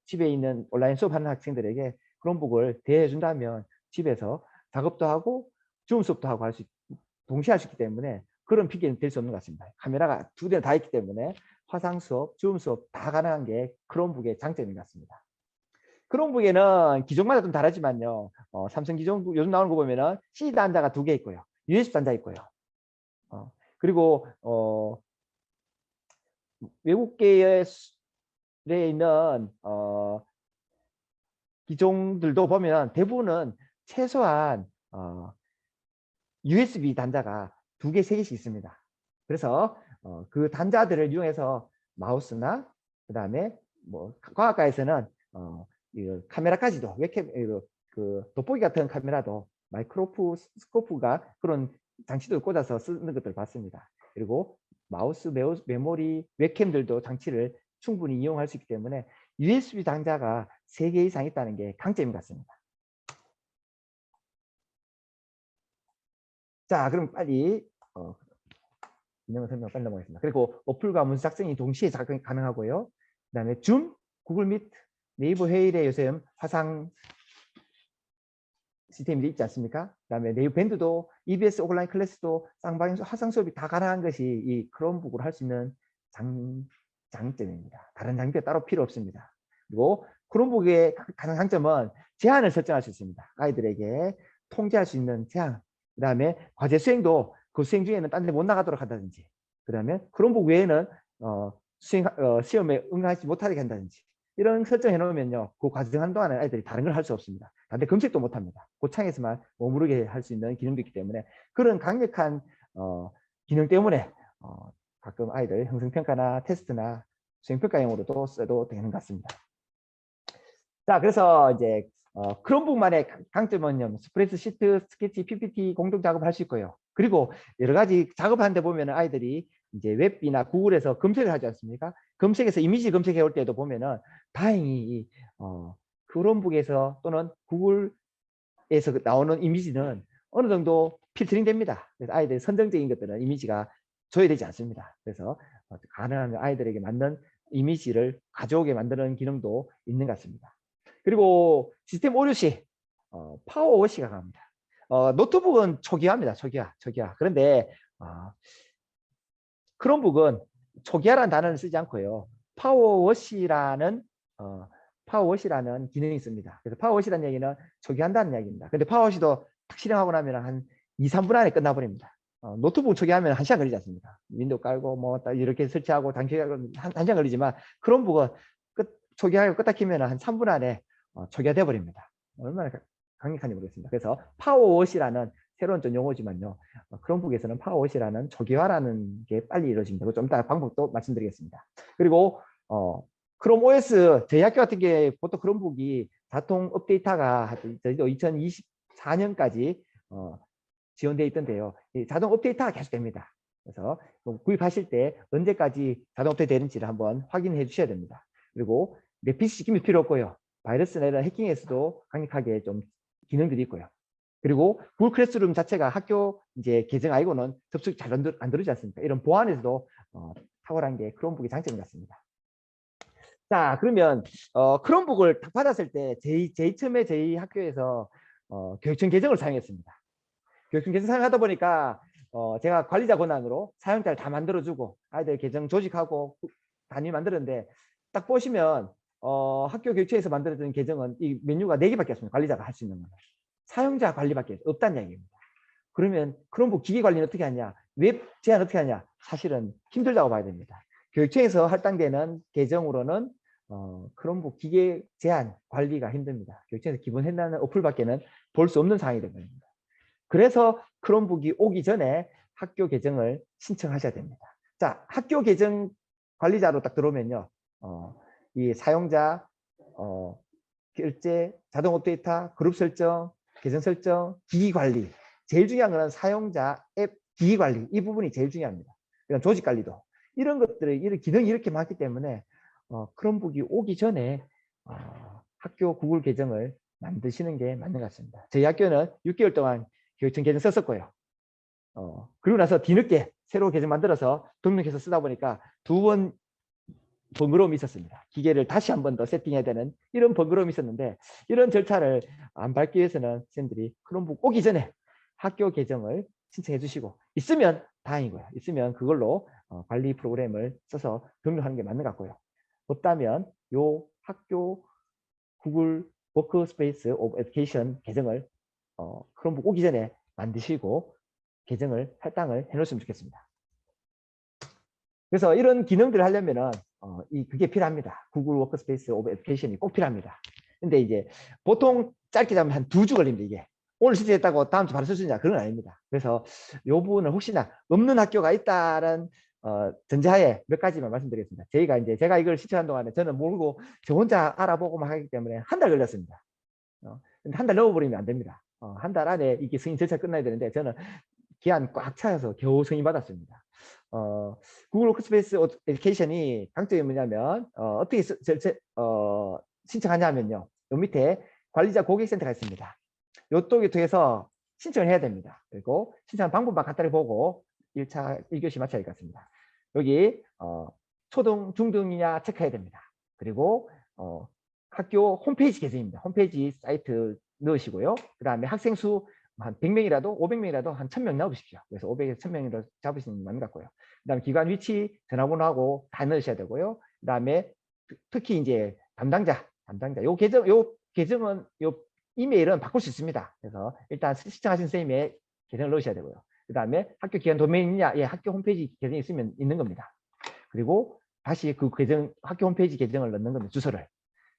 집에 있는 온라인 수업하는 학생들에게 크롬북을 대여해준다면 집에서 작업도 하고 줌 수업도 하고 동시에 할 수 있기 때문에 그런 핑계는 될 수 없는 것 같습니다. 카메라가 두 대나 다 있기 때문에 화상 수업, 줌 수업 다 가능한 게 크롬북의 장점인 것 같습니다. 크롬북에는 기종마다 좀 다르지만요. 삼성 기종 요즘 나오는 거 보면은 C 단자가 2개 있고요. USB 단자 있고요. 그리고 외국계에 있는 기종들도 보면 대부분은 최소한 USB 단자가 2개, 3개씩 있습니다. 그래서 그 단자들을 이용해서 마우스나 그다음에 뭐 과학과에서는 카메라까지도 웹캠 그 돋보기 같은 카메라도 마이크로스코프가 그런 장치도 꽂아서 쓰는 것들을 봤습니다. 그리고 마우스, 메모리, 웹캠들도 장치를 충분히 이용할 수 있기 때문에 USB 단자가 3개 이상 있다는 게 강점인 것 같습니다. 자, 그럼 빨리 기능을 설명 빨리 넘어가겠습니다. 그리고 어플과 문서 작성이 동시에 작성이 가능하고요. 그다음에 줌, 구글 미트, 네이버 회의에 요즘 화상 시스템이 있지 않습니까? 그다음에 네이버 밴드도 EBS 오프라인 클래스도 쌍방향 화상 수업이 다 가능한 것이 이 크롬북으로 할 수 있는 장점입니다. 다른 장비가 따로 필요 없습니다. 그리고 크롬북의 가장 장점은 제한을 설정할 수 있습니다. 아이들에게 통제할 수 있는 제한. 그다음에 과제 수행도 그 수행 중에는 딴 데 못 나가도록 한다든지. 그다음에 크롬북 외에는 시험에 응하지 못하게 한다든지. 이런 설정해 놓으면요, 그 과정 한동안에 아이들이 다른 걸 할 수 없습니다. 다른데 검색도 못 합니다. 그 창에서만 머무르게 할 수 있는 기능도 있기 때문에 그런 강력한 기능 때문에 가끔 아이들 형성평가나 테스트나 수행평가용으로도 써도 되는 것 같습니다. 자, 그래서 이제 크롬북만의 강점은요, 스프레드시트, 스케치, PPT 공동 작업할 수 있고요. 그리고 여러 가지 작업하는데 보면은 아이들이 이제 웹이나 구글에서 검색을 하지 않습니까? 검색에서 이미지 검색해 올 때도 보면은 다행히 크롬북에서 또는 구글에서 나오는 이미지는 어느 정도 필터링 됩니다. 그래서 아이들 선정적인 것들은 이미지가 조회되지 않습니다. 그래서 가능하면 아이들에게 맞는 이미지를 가져오게 만드는 기능도 있는 것 같습니다. 그리고 시스템 오류 시 파워워시가 갑니다. 노트북은 초기화입니다. 초기화. 그런데 크롬북은 초기화라는 단어를 쓰지 않고요. 파워워시라는 기능이 있습니다. 그래서 파워워시라는 얘기는 초기화한다는 이야기입니다. 근데 파워워시도 딱 실행하고 나면 한 2, 3분 안에 끝나버립니다. 노트북 초기화하면 1시간 걸리지 않습니까? 윈도우 깔고 뭐 이렇게 설치하고 장치하고 1시간 걸리지만 크롬북은 초기화하고 끄다 키면 한 3분 안에 초기화돼 버립니다. 얼마나 강력한지 모르겠습니다. 그래서 파워워시라는 새로운 전 용어지만요. 크롬북에서는 파워워시라는 초기화라는 게 빨리 이루어집니다. 좀 이따 방법도 말씀드리겠습니다. 그리고 크롬 OS 저희 학교 같은 게 보통 크롬북이 자동 업데이터가 저희도 2024년까지 지원되어 있던데요. 자동 업데이터가 계속됩니다. 그래서 구입하실 때 언제까지 자동 업데이트 되는지를 한번 확인해 주셔야 됩니다. 그리고 내 PC 시키면 필요 없고요. 바이러스나 이런 해킹에서도 강력하게 좀 기능들이 있고요. 그리고 구글 클래스룸 자체가 학교 이제 계정 아이고는 접속이 잘 안 되지 않습니까? 이런 보안에서도 탁월한 게 크롬북의 장점 같습니다. 자, 그러면 크롬북을 딱 받았을 때 제일 처음에 저희 학교에서 교육청 계정을 사용했습니다. 교육청 계정 사용하다 보니까 제가 관리자 권한으로 사용자를 다 만들어주고 아이들 계정 조직하고 단위 만들었는데 딱 보시면 학교 교육청에서 만들어준 계정은 이 메뉴가 4개밖에 없습니다. 관리자가 할 수 있는 거는. 사용자 관리밖에 없다는 이야기입니다. 그러면 크롬북 기기 관리는 어떻게 하냐? 웹 제한 어떻게 하냐? 사실은 힘들다고 봐야 됩니다. 교육청에서 할당되는 계정으로는 크롬북 기계 제한 관리가 힘듭니다. 교육청에서 기본 해당하는 어플밖에는 볼 수 없는 상황이 됩니다. 그래서 크롬북이 오기 전에 학교 계정을 신청하셔야 됩니다. 자, 학교 계정 관리자로 딱 들어오면요. 이 사용자, 결제, 자동 업데이터, 그룹 설정, 계정 설정, 기기 관리. 제일 중요한 것은 사용자, 앱, 기기 관리. 이 부분이 제일 중요합니다. 그다음 조직 관리도. 이런 것들을, 이런 기능이 이렇게 많기 때문에 크롬북이 오기 전에 학교 구글 계정을 만드시는 게 맞는 것 같습니다. 저희 학교는 6개월 동안 교육청 계정 썼었고요. 그리고 나서 뒤늦게 새로 계정 만들어서 등록해서 쓰다 보니까 2번 번거로움이 있었습니다. 기계를 다시 한 번 더 세팅해야 되는 이런 번거로움이 있었는데 이런 절차를 안 밟기 위해서는 선생님들이 크롬북 오기 전에 학교 계정을 신청해 주시고 있으면 다행이고요. 있으면 그걸로 관리 프로그램을 써서 등록하는 게 맞는 것 같고요. 없다면 요 학교 구글 워크스페이스 오브 에듀케이션 계정을 크롬북 오기 전에 만드시고 계정을 할당을 해 놓으시면 좋겠습니다. 그래서 이런 기능들을 하려면은 그게 필요합니다. 구글 워크스페이스 오브 에듀케이션이 꼭 필요합니다. 근데 이제 보통 짧게 잡으면 한 2주 걸립니다. 이게 오늘 실제했다고 다음 주 바로 쓸 수 있냐 그런 건 아닙니다. 그래서 이 부분은 혹시나 없는 학교가 있다는 전제하에 몇 가지만 말씀드리겠습니다. 제가 이걸 신청한 동안에 저는 모르고 저 혼자 알아보고 막 하기 때문에 한 달 걸렸습니다. 근데 한 달 넣어버리면 안 됩니다. 한 달 안에 이게 승인 절차 끝나야 되는데 저는 기한 꽉 차여서 겨우 승인 받았습니다. 구글 워크스페이스 에듀케이션이 강점이 뭐냐면 어떻게 신청하냐면요. 요 밑에 관리자 고객센터가 있습니다. 요쪽에 통해서 신청을 해야 됩니다. 그리고 신청한 방법만 간단히 보고 1차 1교시 마쳐야 될 것 같습니다. 여기 초등, 중등이냐 체크해야 됩니다. 그리고 학교 홈페이지 계정입니다. 홈페이지 사이트 넣으시고요. 그 다음에 학생 수 한 100명이라도 500명이라도 한 1000명 넣으십시오. 그래서 500에서 1000명이라도 잡으시는 게 맞는 것 같고요. 그 다음에 기관 위치, 전화번호하고 다 넣으셔야 되고요. 그 다음에 특히 이제 담당자 요 계정은 요 이메일은 바꿀 수 있습니다. 그래서 일단 시청하신 선생님의 계정을 넣으셔야 되고요. 그 다음에 학교 기관 도메인이냐, 예, 학교 홈페이지 계정이 있으면 있는 겁니다. 그리고 다시 그 계정, 학교 홈페이지 계정을 넣는 겁니다. 주소를.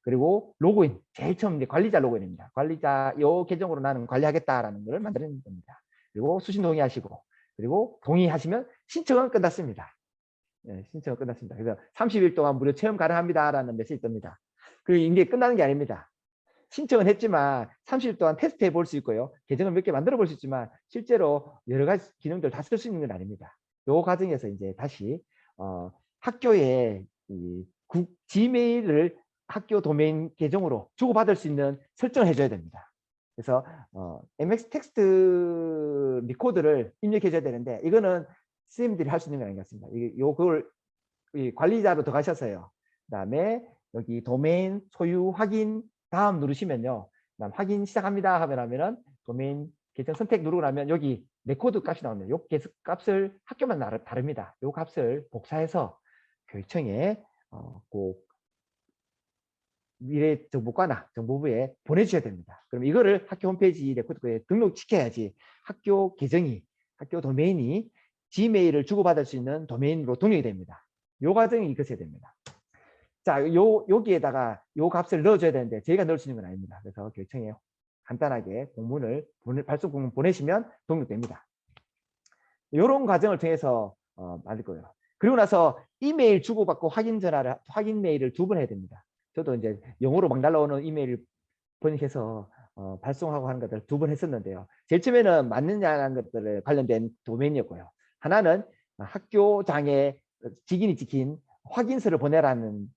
그리고 로그인, 제일 처음 이제 관리자 로그인입니다. 관리자 요 계정으로 나는 관리하겠다라는 걸 만드는 겁니다. 그리고 수신 동의하시고, 그리고 동의하시면 신청은 끝났습니다. 예, 신청은 끝났습니다. 그래서 30일 동안 무료 체험 가능합니다라는 메시지 뜹니다. 그리고 이게 끝나는 게 아닙니다. 신청은 했지만 30일 동안 테스트해 볼 수 있고요. 계정을 몇 개 만들어 볼 수 있지만 실제로 여러 가지 기능들 다 쓸 수 있는 건 아닙니다. 요 과정에서 이제 다시 학교에 이 지메일을 학교 도메인 계정으로 주고받을 수 있는 설정을 해줘야 됩니다. 그래서 MX 텍스트 미코드를 입력해줘야 되는데 이거는 선생님들이 할 수 있는 건 아닌 것 같습니다. 그걸 관리자로 들어가셔서요. 그다음에 여기 도메인 소유 확인 다음 누르시면요. 그다음 확인 시작합니다 하면은 도메인 계정 선택 누르고 나면 여기 레코드 값이 나옵니다. 요 값을 학교마다 다릅니다. 요 값을 복사해서 교육청에 꼭 미래정보과나 정보부에 보내주셔야 됩니다. 그럼 이거를 학교 홈페이지 레코드에 등록시켜야지 학교 계정이, 학교 도메인이 지메일을 주고받을 수 있는 도메인으로 등록이 됩니다. 요 과정이 있어야 됩니다. 자, 여기에다가 요 값을 넣어줘야 되는데 저희가 넣을 수 있는 건 아닙니다. 그래서 교육청에 간단하게 공문을 발송 공문 보내시면 등록됩니다. 이런 과정을 통해서 만들 거예요. 그리고 나서 이메일 주고받고 확인 메일을 2번 해야 됩니다. 저도 이제 영어로 막 날라오는 이메일 번역해서 발송하고 하는 것들 2번 했었는데요. 제일 처음에는 맞느냐는 것들을 관련된 도메인이었고요. 하나는 학교장에 직인이 찍힌 확인서를 보내라는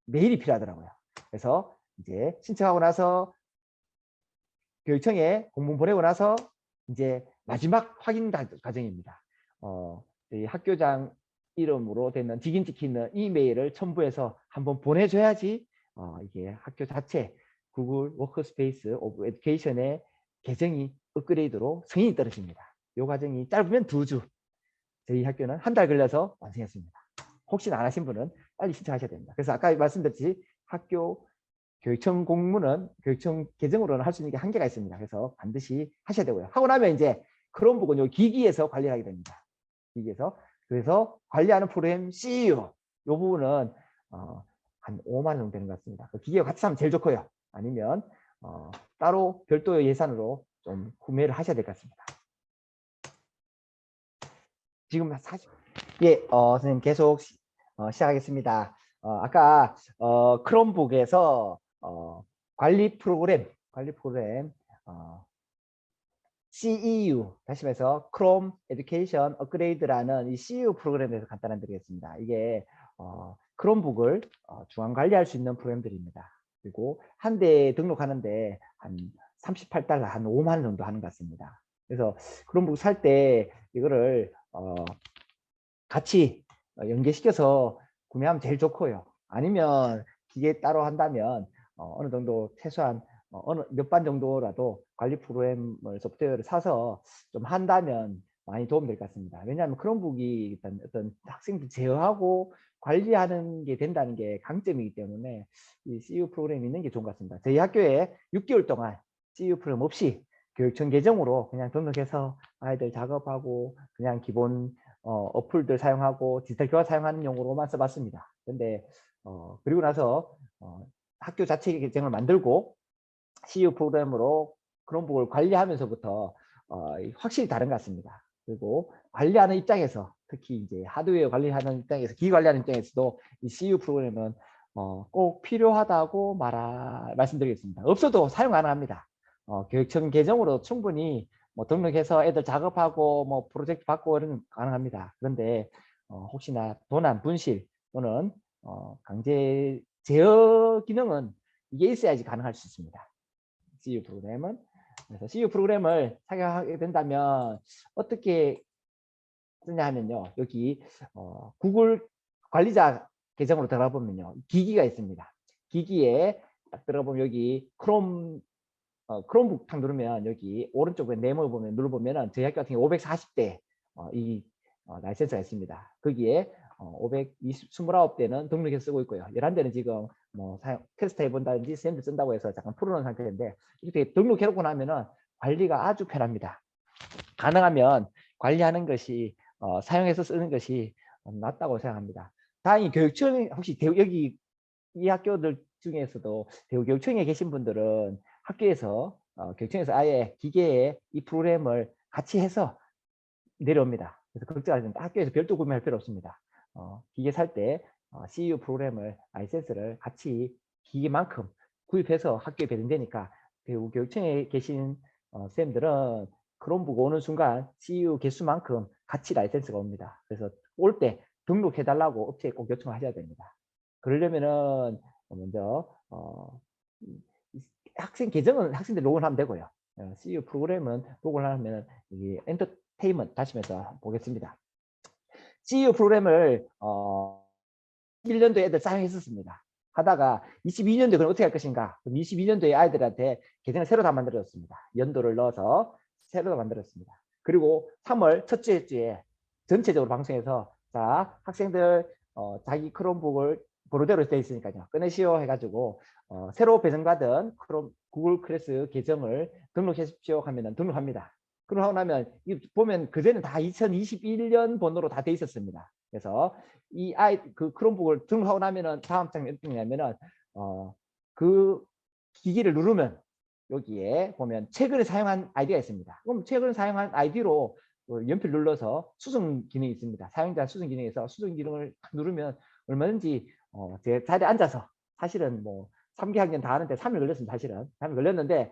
메일이 필요하더라고요. 그래서 이제 신청하고 나서 교육청에 공문 보내고 나서 이제 마지막 확인 과정입니다. 이 학교장 이름으로 되는 직인 찍히는 이메일을 첨부해서 한번 보내줘야지 이게 학교 자체 구글 워크스페이스 오브 에듀케이션의 계정이 업그레이드로 승인이 떨어집니다. 이 과정이 짧으면 2주, 저희 학교는 한 달 걸려서 완성했습니다. 혹시나 안 하신 분은 빨리 신청하셔야 됩니다. 그래서 아까 말씀드렸듯이 학교 교육청 공문은 교육청 계정으로는 할 수 있는 게 한계가 있습니다. 그래서 반드시 하셔야 되고요. 하고 나면 이제 크롬북은 요 기기에서 관리하게 됩니다. 기기에서. 그래서 관리하는 프로그램 CU 요 부분은 한 5만 원 정도 되는 것 같습니다. 그 기계와 같이 사면 제일 좋고요. 아니면 따로 별도의 예산으로 좀 구매를 하셔야 될 것 같습니다. 지금 예, 선생님 계속 시작하겠습니다. 아까 크롬북에서 관리 프로그램 CEU 다시 말해서 Chrome Education Upgrade라는 이 CEU 프로그램에 대해서 간단히 드리겠습니다. 이게 크롬북을 중앙 관리할 수 있는 프로그램들입니다. 그리고 한 대 등록하는데 한 38달러 한 5만 원 정도 하는 것 같습니다. 그래서 크롬북 살 때 이거를 같이 연계시켜서 구매하면 제일 좋고요. 아니면 기계 따로 한다면 어느 정도 최소한 어느 몇 반 정도라도 관리 프로그램을 소프트웨어를 사서 좀 한다면 많이 도움이 될 것 같습니다. 왜냐하면 크롬북이 일단 어떤 학생들 제어하고 관리하는 게 된다는 게 강점이기 때문에 이 CU 프로그램이 있는 게 좋은 것 같습니다. 저희 학교에 6개월 동안 CU 프로그램 없이 교육청 계정으로 그냥 등록해서 아이들 작업하고 그냥 기본 어플들 사용하고 디지털 교과 사용하는 용으로만 써봤습니다. 근데 그리고 나서 학교 자체 계정을 만들고 CU 프로그램으로 크롬북을 관리하면서부터 확실히 다른 것 같습니다. 그리고 관리하는 입장에서 특히 이제 하드웨어 관리하는 입장에서 기기 관리하는 입장에서도 이 CU 프로그램은 꼭 필요하다고 말씀드리겠습니다. 없어도 사용 가능합니다. 교육청 계정으로 충분히 뭐 등록해서 애들 작업하고 뭐 프로젝트 받고 이런 가능합니다. 그런데 혹시나 도난, 분실 또는 강제 제어 기능은 이게 있어야지 가능할 수 있습니다. CU 프로그램은. 그래서 CU 프로그램을 사용하게 된다면 어떻게 쓰냐 하면요. 여기 구글 관리자 계정으로 들어가 보면요. 기기가 있습니다. 기기에 딱 들어가 보면 여기 크롬 크롬북 탁 누르면 여기 오른쪽에 네모 보면 눌러보면은 저희 학교 같은 경우 540대 라이센스가 있습니다. 거기에 529대는 등록해서 쓰고 있고요. 11대는 지금 뭐 테스트 해본다든지 쌤들 쓴다고 해서 잠깐 풀어놓은 상태인데 이렇게 등록해놓고 나면은 관리가 아주 편합니다. 가능하면 관리하는 것이 사용해서 쓰는 것이 낫다고 생각합니다. 다행히 교육청 혹시 여기 이 학교들 중에서도 대우교육청에 계신 분들은 학교에서 교육청에서 아예 기계에 이 프로그램을 같이 해서 내려옵니다. 그래서 걱정하지 마세요. 학교에서 별도 구매할 필요 없습니다. 기계 살 때 CU 프로그램을 라이센스를 같이 기계만큼 구입해서 학교에 배정되니까 대우교육청에 계신 쌤들은 크롬북 오는 순간 CU 개수만큼 같이 라이센스가 옵니다. 그래서 올 때 등록해달라고 업체에 꼭 요청하셔야 됩니다. 그러려면은 먼저 학생 계정은 학생들 로그인하면 되고요. CU 프로그램은 로그인하면 이게 엔터테인먼트 다시면서 보겠습니다. CU 프로그램을 21년도에 애들 사용했었습니다. 하다가 22년도에 그럼 어떻게 할 것인가? 그럼 22년도에 아이들한테 계정을 새로 다 만들었습니다. 연도를 넣어서 새로 다 만들었습니다. 그리고 3월 첫째 주에 전체적으로 방송해서 자 학생들 자기 크롬북을 보로대로 되어 있으니까요. 꺼내시오 해가지고 새로 배정받은 구글 클래스 계정을 등록하십시오 하면 등록합니다. 등록하고 나면 보면 그전에는 다 2021년 번호로 다 돼 있었습니다. 그래서 그 크롬북을 등록하고 나면은 다음 장면 어떻게 되냐면은 그 기기를 누르면 여기에 보면 최근에 사용한 아이디가 있습니다. 그럼 최근에 사용한 아이디로 연필 눌러서 수정 기능이 있습니다. 사용자 수정 기능에서 수정 기능을 누르면 얼마든지 제 자리에 앉아서 사실은 뭐 3개 학년 다 하는데 3일 걸렸습니다. 사실은 3일 걸렸는데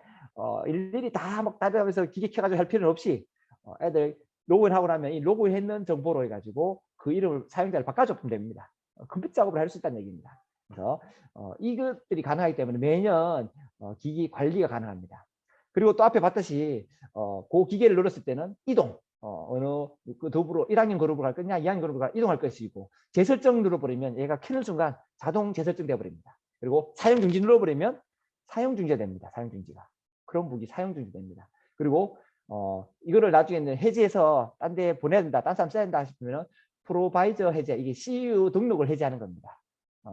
일일이 다 막 따라하면서 기계 켜가지고 할 필요는 없이 애들 로그인하고 나면 이 로그인했는 정보로 해가지고 그 이름을 사용자를 바꿔주면 됩니다. 컴퓨터 작업을 할 수 있다는 얘기입니다. 그래서 이것들이 가능하기 때문에 매년 기기 관리가 가능합니다. 그리고 또 앞에 봤듯이 그 기계를 눌렀을 때는 이동 어느 그 도구로 1학년 그룹으로 갈 거냐 2학년 그룹으로 이동할 것이고 재설정 눌러버리면 얘가 켜는 순간 자동 재설정 되어버립니다. 그리고 사용 중지 눌러버리면 사용 중지가 됩니다. 사용 중지가 크롬북이 사용 중지 됩니다. 그리고 이거를 나중에는 해지해서 딴 데 보내야 된다, 딴 사람 써야 된다 싶으면 프로바이저 해제, 이게 CU 등록을 해제하는 겁니다.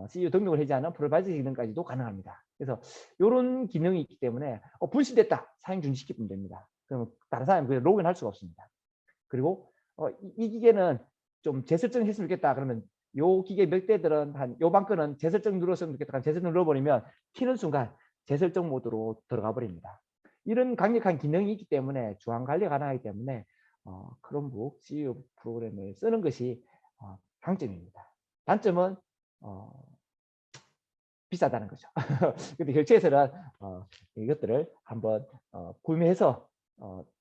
CU 등록을 해제하는 프로바이저 기능까지도 가능합니다. 그래서 이런 기능이 있기 때문에 분실됐다, 사용 중지시키면 됩니다. 그러면 다른 사람이 그냥 로그인할 수가 없습니다. 그리고 이 기계는 좀 재설정 했으면 좋겠다 그러면 요 기계 몇 대들은 요 방건은 재설정 눌렀으면 좋겠다. 재설정 눌러버리면 키는 순간 재설정 모드로 들어가 버립니다. 이런 강력한 기능이 있기 때문에 주황 관리가 가능하기 때문에 크롬북 CU 프로그램을 쓰는 것이 강점입니다. 단점은 비싸다는 거죠. 근데 결제에서는 이것들을 한번 구매해서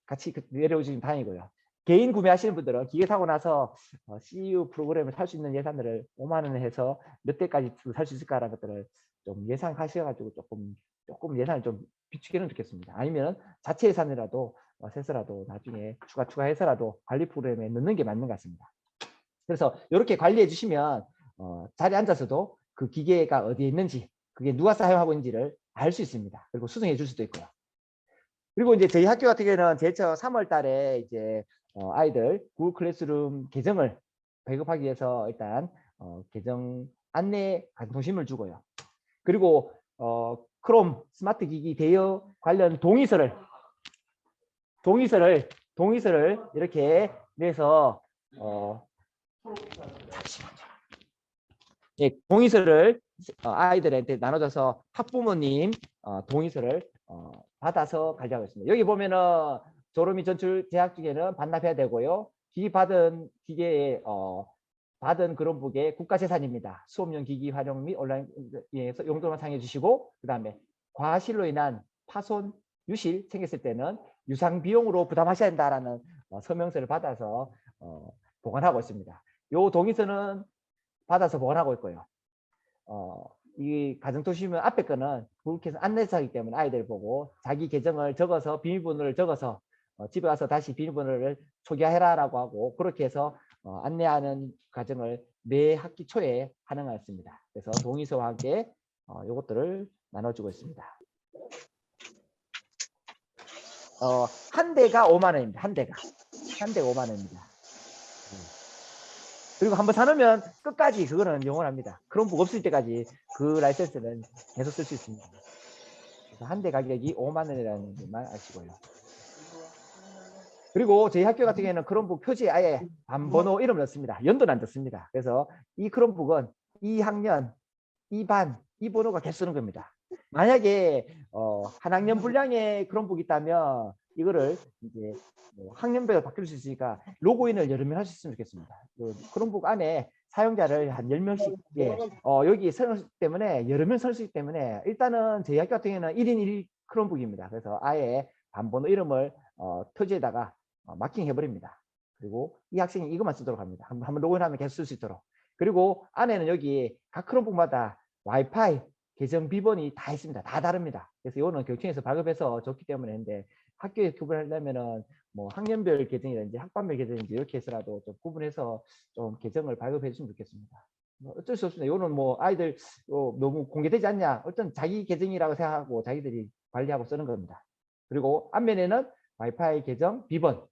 같이 내려오시면 다행이고요. 개인 구매하시는 분들은 기계 사고 나서 CU 프로그램을 살 수 있는 예산을 5만 원 해서 몇 대까지 살 수 있을까라는 것들을 좀 예상하셔가지고 조금 예산을 좀 비추기는 좋겠습니다. 아니면 자체 예산이라도 세서라도 나중에 추가해서라도 관리 프로그램에 넣는 게 맞는 것 같습니다. 그래서 이렇게 관리해 주시면 자리에 앉아서도 그 기계가 어디에 있는지 그게 누가 사용하고 있는지를 알 수 있습니다. 그리고 수정해 줄 수도 있고요. 그리고 이제 저희 학교 같은 경우는 제일 처음 3월 달에 이제 아이들 구글 클래스룸 계정을 배급하기 위해서 일단 계정 안내 간통심을 주고요. 그리고 크롬 스마트 기기 대여 관련 동의서를 이렇게 내서 잠시만요. 예, 동의서를 아이들한테 나눠줘서 학부모님 동의서를 받아서 가져가고 있습니다. 여기 보면은 졸업 및 전출 재학 중에는 반납해야 되고요. 기계에 받은 크롬북의 국가재산입니다. 수업용 기기 활용 및 온라인에서 용도만 사용해 주시고 그 다음에 과실로 인한 파손, 유실 생겼을 때는 유상 비용으로 부담하셔야 한다라는 서명서를 받아서 보관하고 있습니다. 이 동의서는 받아서 보관하고 있고요. 이 가정도시면 앞에 거는 구글캐서 안내서이기 때문에 아이들 보고 자기 계정을 적어서 비밀번호를 적어서 집에 와서 다시 비밀번호를 초기화해라라고 하고 그렇게 해서 안내하는 과정을 매 학기 초에 하는 것 같습니다. 그래서 동의서와 함께 이것들을 나눠주고 있습니다. 한 대가 5만 원입니다. 한 대가 5만 원입니다. 그리고 한번 사놓으면 끝까지 그거는 영원합니다. 크롬북 없을 때까지 그 라이센스는 계속 쓸 수 있습니다. 그래서 한 대 가격이 5만 원이라는 것만 아시고요. 그리고 저희 학교 같은 경우에는 크롬북 표지에 아예 반번호 이름을 넣습니다. 연도는 안 넣습니다. 그래서 이 크롬북은 이 학년, 이 반, 이 번호가 계속 쓰는 겁니다. 만약에 한 학년 분량의 크롬북이 있다면 이거를 이제 학년별로 바뀔 수 있으니까 로그인을 여러 명 하셨으면 좋겠습니다. 크롬북 안에 사용자를 한 10명씩 여기 설치 때문에 여러 명 설치 때문에 일단은 저희 학교 같은 경우는 1인 1 크롬북입니다. 그래서 아예 반번호 이름을 표지에다가 마킹해 버립니다. 그리고 이 학생이 이것만 쓰도록 합니다. 한번 로그인하면 계속 쓸 수 있도록. 그리고 안에는 여기 각 크롬북마다 와이파이 계정 비번이 다 있습니다. 다 다릅니다. 그래서 이거는 교육청에서 발급해서 줬기 때문에 했는데 학교에 구분하려면은 뭐 학년별 계정이라든지 학반별 계정인지 이렇게 해서라도 좀 구분해서 좀 계정을 발급해 주시면 좋겠습니다. 뭐 어쩔 수 없습니다. 이거는 뭐 아이들 너무 공개되지 않냐? 어떤 자기 계정이라고 생각하고 자기들이 관리하고 쓰는 겁니다. 그리고 앞면에는 와이파이 계정 비번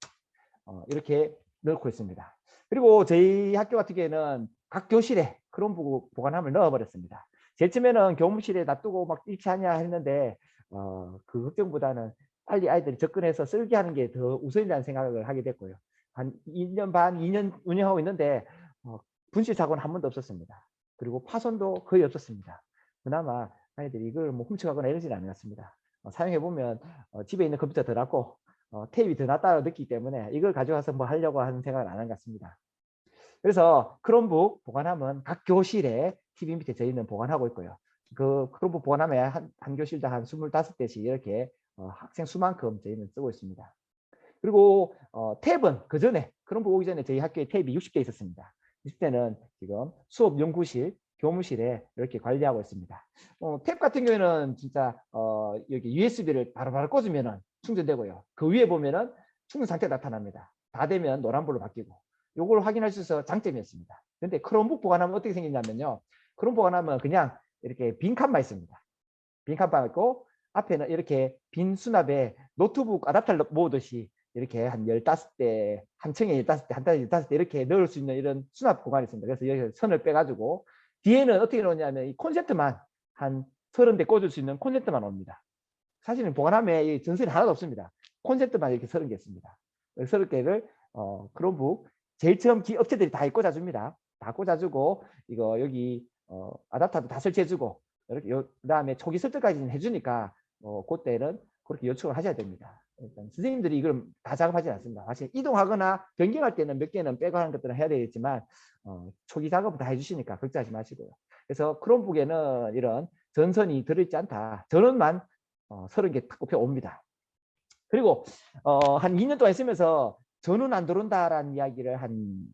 이렇게 넣고 있습니다. 그리고 저희 학교 같은 경우에는 각 교실에 크롬북 보관함을 넣어버렸습니다. 제일 처음에는 교무실에 놔두고 막 일치하냐 했는데 그 걱정보다는 빨리 아이들이 접근해서 쓰게 하는 게 더 우선이라는 생각을 하게 됐고요. 한 1년 반, 2년 운영하고 있는데 분실 사고는 한 번도 없었습니다. 그리고 파손도 거의 없었습니다. 그나마 아이들이 이걸 뭐 훔쳐가거나 이러지는 않았습니다. 사용해보면 집에 있는 컴퓨터 더 낫고 테이프 더 낫다고 느끼기 때문에 이걸 가져가서 뭐 하려고 하는 생각을 안 한 것 같습니다. 그래서 크롬북 보관함은 각 교실에 TV 밑에 저희는 보관하고 있고요. 그 크롬북 보관함에 한 교실당 한 25대씩 이렇게 학생 수만큼 저희는 쓰고 있습니다. 그리고 탭은 그 전에 크롬북 오기 전에 저희 학교에 탭이 60대 있었습니다. 60대는 지금 수업 연구실, 교무실에 이렇게 관리하고 있습니다. 탭 같은 경우에는 진짜 여기 USB를 바로바로 꽂으면 충전되고요. 그 위에 보면은 충전 상태가 나타납니다. 다 되면 노란불로 바뀌고 요걸 확인할 수 있어서 장점이었습니다. 근데 크롬북 보관하면 어떻게 생기냐면요. 크롬북 보관하면 그냥 이렇게 빈 칸만 있습니다. 빈 칸만 있고 앞에는 이렇게 빈 수납에 노트북 아답터를 모으듯이 이렇게 한 15대, 한 층에 15대, 한 달에 15대 이렇게 넣을 수 있는 이런 수납 공간이 있습니다. 그래서 여기 선을 빼가지고 뒤에는 어떻게 놓냐면 이 콘센트만 한 30대 꽂을 수 있는 콘센트만 옵니다. 사실은 보관함에 이 전선이 하나도 없습니다. 콘센트만 이렇게 30개 있습니다. 30개를 크롬북 제일 처음 업체들이 다 꽂아줍니다. 다 꽂아주고 이거 여기 아답터도 다 설치해주고 이렇게 그다음에 초기 설정까지는 해주니까 그때는 그렇게 요청을 하셔야 됩니다. 일단 선생님들이 이걸 다 작업하지 않습니다. 사실 이동하거나 변경할 때는 몇 개는 빼고 하는 것들은 해야 되겠지만 초기 작업을 다 해주시니까 걱정하지 마시고요. 그래서 크롬북에는 이런 전선이 들어있지 않다. 전원만 30개 딱 꼽혀 옵니다. 그리고 한 2년 동안 있으면서 전원 안 들어온다라는 이야기를 한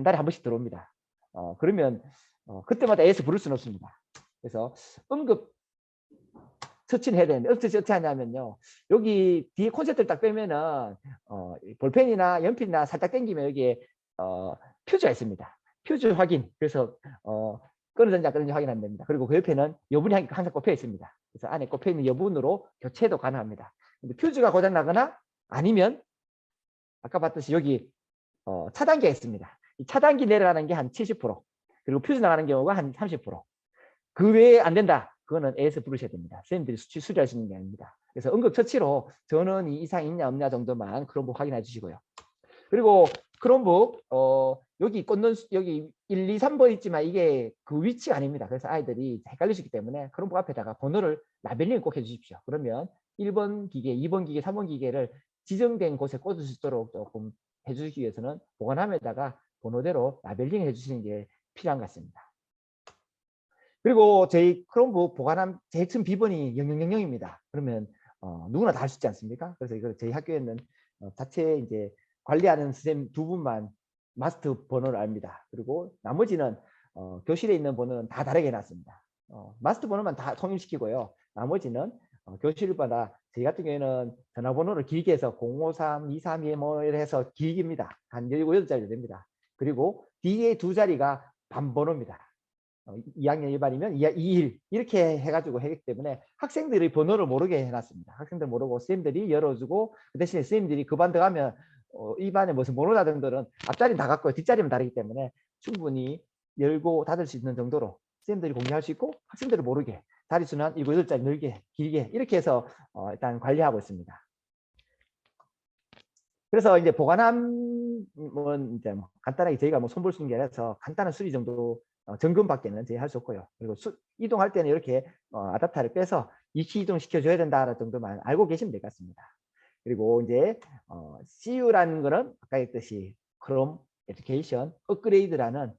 달에 한 번씩 들어옵니다. 그러면 그때마다 AS 부를 수는 없습니다. 그래서 응급 처치를 해야 되는데 어떻게 하냐면요. 여기 뒤에 콘센트를 딱 빼면은 볼펜이나 연필이나 살짝 당기면 여기에 퓨즈가 있습니다. 퓨즈 확인. 그래서 끊어졌는지 안 끊어졌는지 확인하면 됩니다. 그리고 그 옆에는 여분이 항상 꼽혀 있습니다. 그래서 안에 꼽혀 있는 여분으로 교체도 가능합니다. 근데 퓨즈가 고장 나거나 아니면 아까 봤듯이 여기 차단기가 있습니다. 이 차단기 내려가는 게 한 70%, 그리고 퓨즈 나가는 경우가 한 30%. 그 외에 안 된다. 그거는 AS 부르셔야 됩니다. 선생님들이 수리할 수 있는 게 아닙니다. 그래서 응급처치로 전원이 이상 있냐 없냐 정도만 크롬북 확인해 주시고요. 그리고 크롬북 여기 꽂는 여기 1, 2, 3번 있지만 이게 그 위치가 아닙니다. 그래서 아이들이 헷갈릴 수 있기 때문에 크롬북 앞에다가 번호를 라벨링을 꼭 해주십시오. 그러면 1번 기계, 2번 기계, 3번 기계를 지정된 곳에 꽂을 수 있도록 조금 해주기 위해서는 보관함에다가 번호대로 라벨링 해주시는 게 필요한 것 같습니다. 그리고 저희 크롬북 보관함 제일 큰 비번이 0000입니다. 그러면 누구나 다 할 수 있지 않습니까? 그래서 이걸 저희 학교에는 자체 이제 관리하는 선생님 2분만 마스터 번호를 압니다. 그리고 나머지는 교실에 있는 번호는 다 다르게 해놨습니다. 마스터 번호만 다 통일시키고요. 나머지는 교실마다 저희 같은 경우에는 전화번호를 길게 해서 053, 232 뭐 해서 길게입니다. 한 17, 8자리 됩니다. 그리고 뒤에 두 자리가 반번호입니다. 2학년 1반이면 2일 이렇게 해가지고 하기 때문에 학생들이 번호를 모르게 해놨습니다. 학생들 모르고 선생님들이 열어주고 그 대신에 선생님들이 그 반 들어가면 이 반에 무슨 번호자들은 앞자리는 다 갖고 뒷자리는 다르기 때문에 충분히 열고 닫을 수 있는 정도로 선생님들이 공유할 수 있고 학생들을 모르게 자릿수는 한 7, 8자리 늘게 길게 이렇게 해서 일단 관리하고 있습니다. 그래서 이제 보관함은 이제 뭐 간단하게 저희가 뭐 손볼 수 있는 게 아니라서 간단한 수리 정도 점검밖에는 저희 할 수 없고요. 그리고 이동할 때는 이렇게 아답터를 빼서 위치 이동 시켜줘야 된다는 정도만 알고 계시면 될 것 같습니다. 그리고 이제 CU라는 거는 아까 했듯이 크롬 에듀케이션 업그레이드라는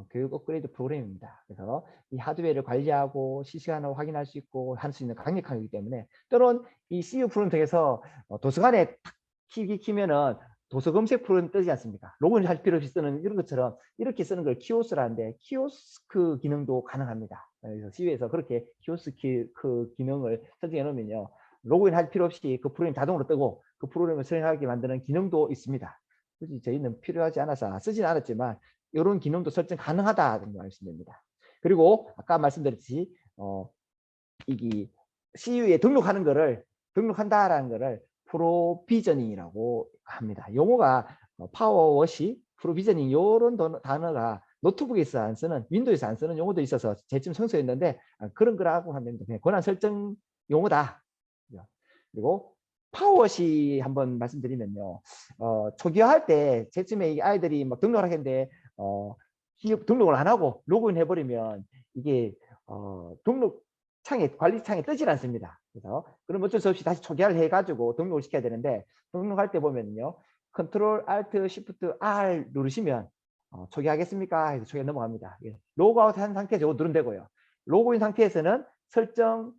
교육 업그레이드 프로그램입니다. 그래서 이 하드웨어를 관리하고 실시간으로 확인할 수 있고 할 수 있는 강력한 거기 때문에 때론 이 CU 프로그램 통해서 도서관에 키면은 도서 검색 프로그램 뜨지 않습니까? 로그인 할 필요 없이 쓰는 이런 것처럼 이렇게 쓰는 걸 키오스크라는데 키오스크 기능도 가능합니다. 그래서 CU에서 그렇게 키오스크 기능을 설정해 놓으면요. 로그인 할 필요 없이 그 프로그램 자동으로 뜨고 그 프로그램을 수행하게 만드는 기능도 있습니다. 굳이 저희는 필요하지 않아서 쓰진 않았지만 이런 기능도 설정 가능하다 정도 말씀드립니다. 그리고 아까 말씀드렸듯이 이 CU에 등록하는 거를 등록한다라는 거를 프로비저닝이라고 합니다. 용어가 파워워시, 프로비저닝 이런 단어가 노트북에서 안 쓰는 윈도우에서 안 쓰는 용어도 있어서 제쯤 성소했는데 그런 거라고 하면 그냥 권한 설정 용어다. 그리고 파워워시 한번 말씀드리면요. 초기화할 때 제쯤에 아이들이 막 등록을 하겠는데 등록을 안 하고 로그인 해버리면 이게 등록 창에 관리 창에 뜨질 않습니다. 그래서 그럼 어쩔 수 없이 다시 초기화를 해가지고 등록을 시켜야 되는데 등록할 때 보면요, 컨트롤 알트 시프트 R 누르시면 초기화하겠습니까? 해서 초기화 넘어갑니다. 로그아웃 한 상태에서 이거 누르면 되고요. 로그인 상태에서는 설정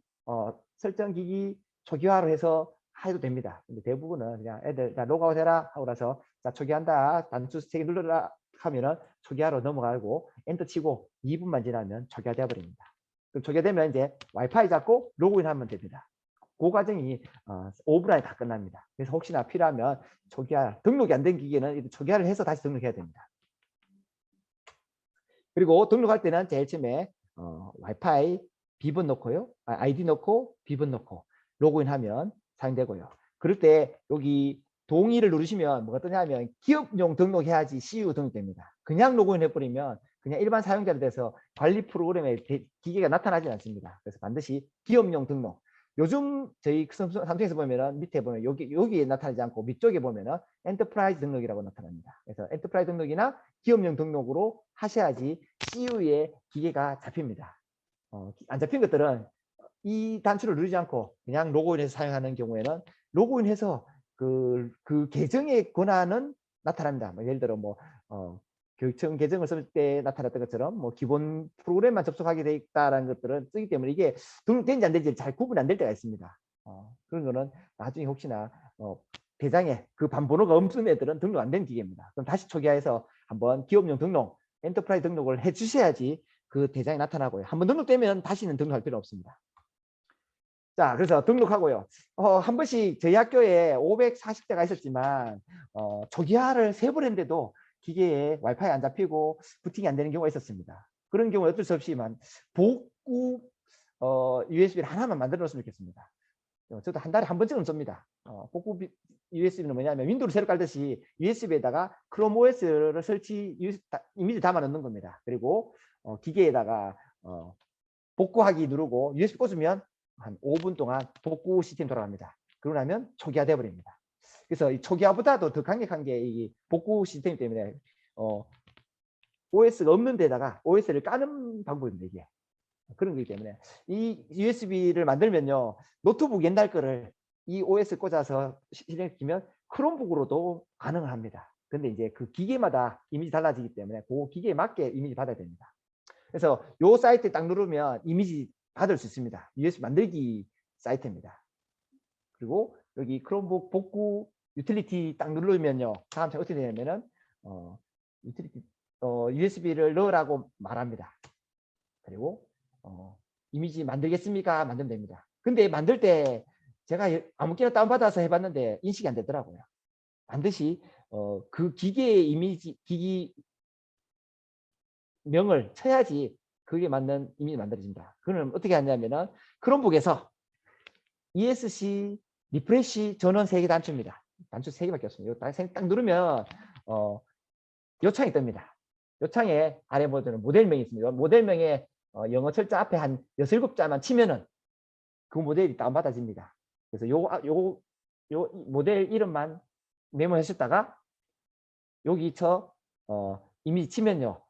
기기 초기화로 해서 해도 됩니다. 근데 대부분은 그냥 애들 자 로그아웃 해라 하고 나서 자 초기화한다 단추 3개 눌러라 하면은 초기화로 넘어가고 엔터 치고 2분만 지나면 초기화 되어버립니다. 그럼 초기화되면 이제 와이파이 잡고 로그인하면 됩니다. 그 과정이 5분 안에 다 끝납니다. 그래서 혹시나 필요하면 초기화 등록이 안 된 기기는 초기화를 해서 다시 등록해야 됩니다. 그리고 등록할 때는 제일 처음에 와이파이 비번 넣고요, 아이디 넣고 비번 넣고 로그인하면 사용되고요. 그럴 때 여기 동의를 누르시면 뭐가 뜨냐면 기업용 등록해야지 CU 등록됩니다. 그냥 로그인 해버리면 그냥 일반 사용자로 돼서 관리 프로그램에 기계가 나타나지 않습니다. 그래서 반드시 기업용 등록. 요즘 저희 삼성에서 보면은 밑에 보면 여기에 나타나지 않고 밑쪽에 보면은 엔터프라이즈 등록이라고 나타납니다. 그래서 엔터프라이즈 등록이나 기업용 등록으로 하셔야지 CU에 기계가 잡힙니다. 안 잡힌 것들은 이 단추를 누르지 않고 그냥 로그인해서 사용하는 경우에는 로그인해서 그 계정의 권한은 나타납니다. 뭐 예를 들어 뭐 교육청 계정을 쓸 때 나타났던 것처럼 뭐 기본 프로그램만 접속하게 돼 있다라는 것들은 쓰기 때문에 이게 등록된지 안 된지 잘 구분이 안 될 때가 있습니다. 그런 거는 나중에 혹시나 대장에 그 반번호가 없는 애들은 등록 안 된 기계입니다. 그럼 다시 초기화해서 한번 기업용 등록, 엔터프라이즈 등록을 해 주셔야지 그 대장이 나타나고요. 한번 등록되면 다시는 등록할 필요 없습니다. 자, 그래서 등록하고요. 한 번씩 저희 학교에 540대가 있었지만 초기화를 3번 했는데도 기계에 와이파이 안 잡히고 부팅이 안 되는 경우가 있었습니다. 그런 경우는 어쩔 수 없이만 복구 USB를 하나만 만들어 놓으면 좋겠습니다. 저도 한 달에 한 번쯤은 씁니다. 복구 USB는 뭐냐면 윈도우를 새로 깔듯이 USB에다가 크롬 OS를 이미지 담아 넣는 겁니다. 그리고 기계에다가 복구하기 누르고 USB 꽂으면 한 5분 동안 복구 시스템 돌아갑니다. 그러고 나면 초기화 되어버립니다. 그래서 이 초기화보다도 더 강력한 게 이 복구 시스템 때문에 OS가 없는 데다가 OS를 까는 방법입니다. 이게 그런 거기 때문에 이 USB를 만들면요, 노트북 옛날 거를 이 OS 꽂아서 실행시키면 크롬북으로도 가능을 합니다. 근데 이제 그 기계마다 이미지 달라지기 때문에 그 기계에 맞게 이미지 받아야 됩니다. 그래서 요 사이트에 딱 누르면 이미지 받을 수 있습니다. USB 만들기 사이트입니다. 그리고 여기 크롬북 복구 유틸리티 딱 누르면요, 다음 차 어떻게 되냐면은 유틸리티 USB를 넣으라고 말합니다. 그리고 이미지 만들겠습니까? 만들면 됩니다. 근데 만들 때 제가 아무렇게나 다운받아서 해봤는데 인식이 안 되더라고요. 반드시 그 기계의 이미지 기기 명을 쳐야지 그게 맞는 이미지 만들어진다. 그는 어떻게 하냐면은 크롬북에서 ESC 리프레시 전원 3개 단추입니다. 단추 3개밖에 없습니다. 이거 딱 누르면 요창이 뜹니다. 요창에 아래 보면 모델명이 있습니다. 모델명에 영어 철자 앞에 한 6, 7자만 치면은 그 모델이 다운받아집니다. 그래서 요 모델 이름만 메모하셨다가 여기 이미지 치면요.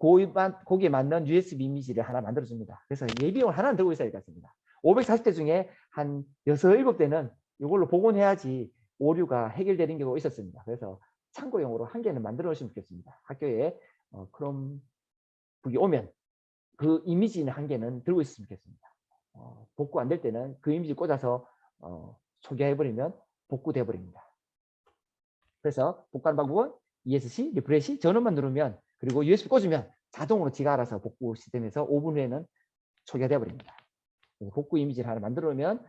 거기에 맞는 USB 이미지를 하나 만들어줍니다. 그래서 예비용을 하나 들고 있어야 되겠습니다. 540대 중에 한 6, 7대는 이걸로 복원해야지 오류가 해결되는 경우가 있었습니다. 그래서 참고용으로 한 개는 만들어 놓으시면 좋겠습니다. 학교에 크롬북이 오면 그 이미지는 한 개는 들고 있으면 좋겠습니다. 복구 안 될 때는 그 이미지 꽂아서 초기화해버리면 복구돼 버립니다. 그래서 복구하는 방법은 ESC, 리프레시, 전원만 누르면 그리고 USB 꽂으면 자동으로 지가 알아서 복구 시스템에서 5분 후에는 초기화돼 버립니다. 복구 이미지를 하나 만들어 놓으면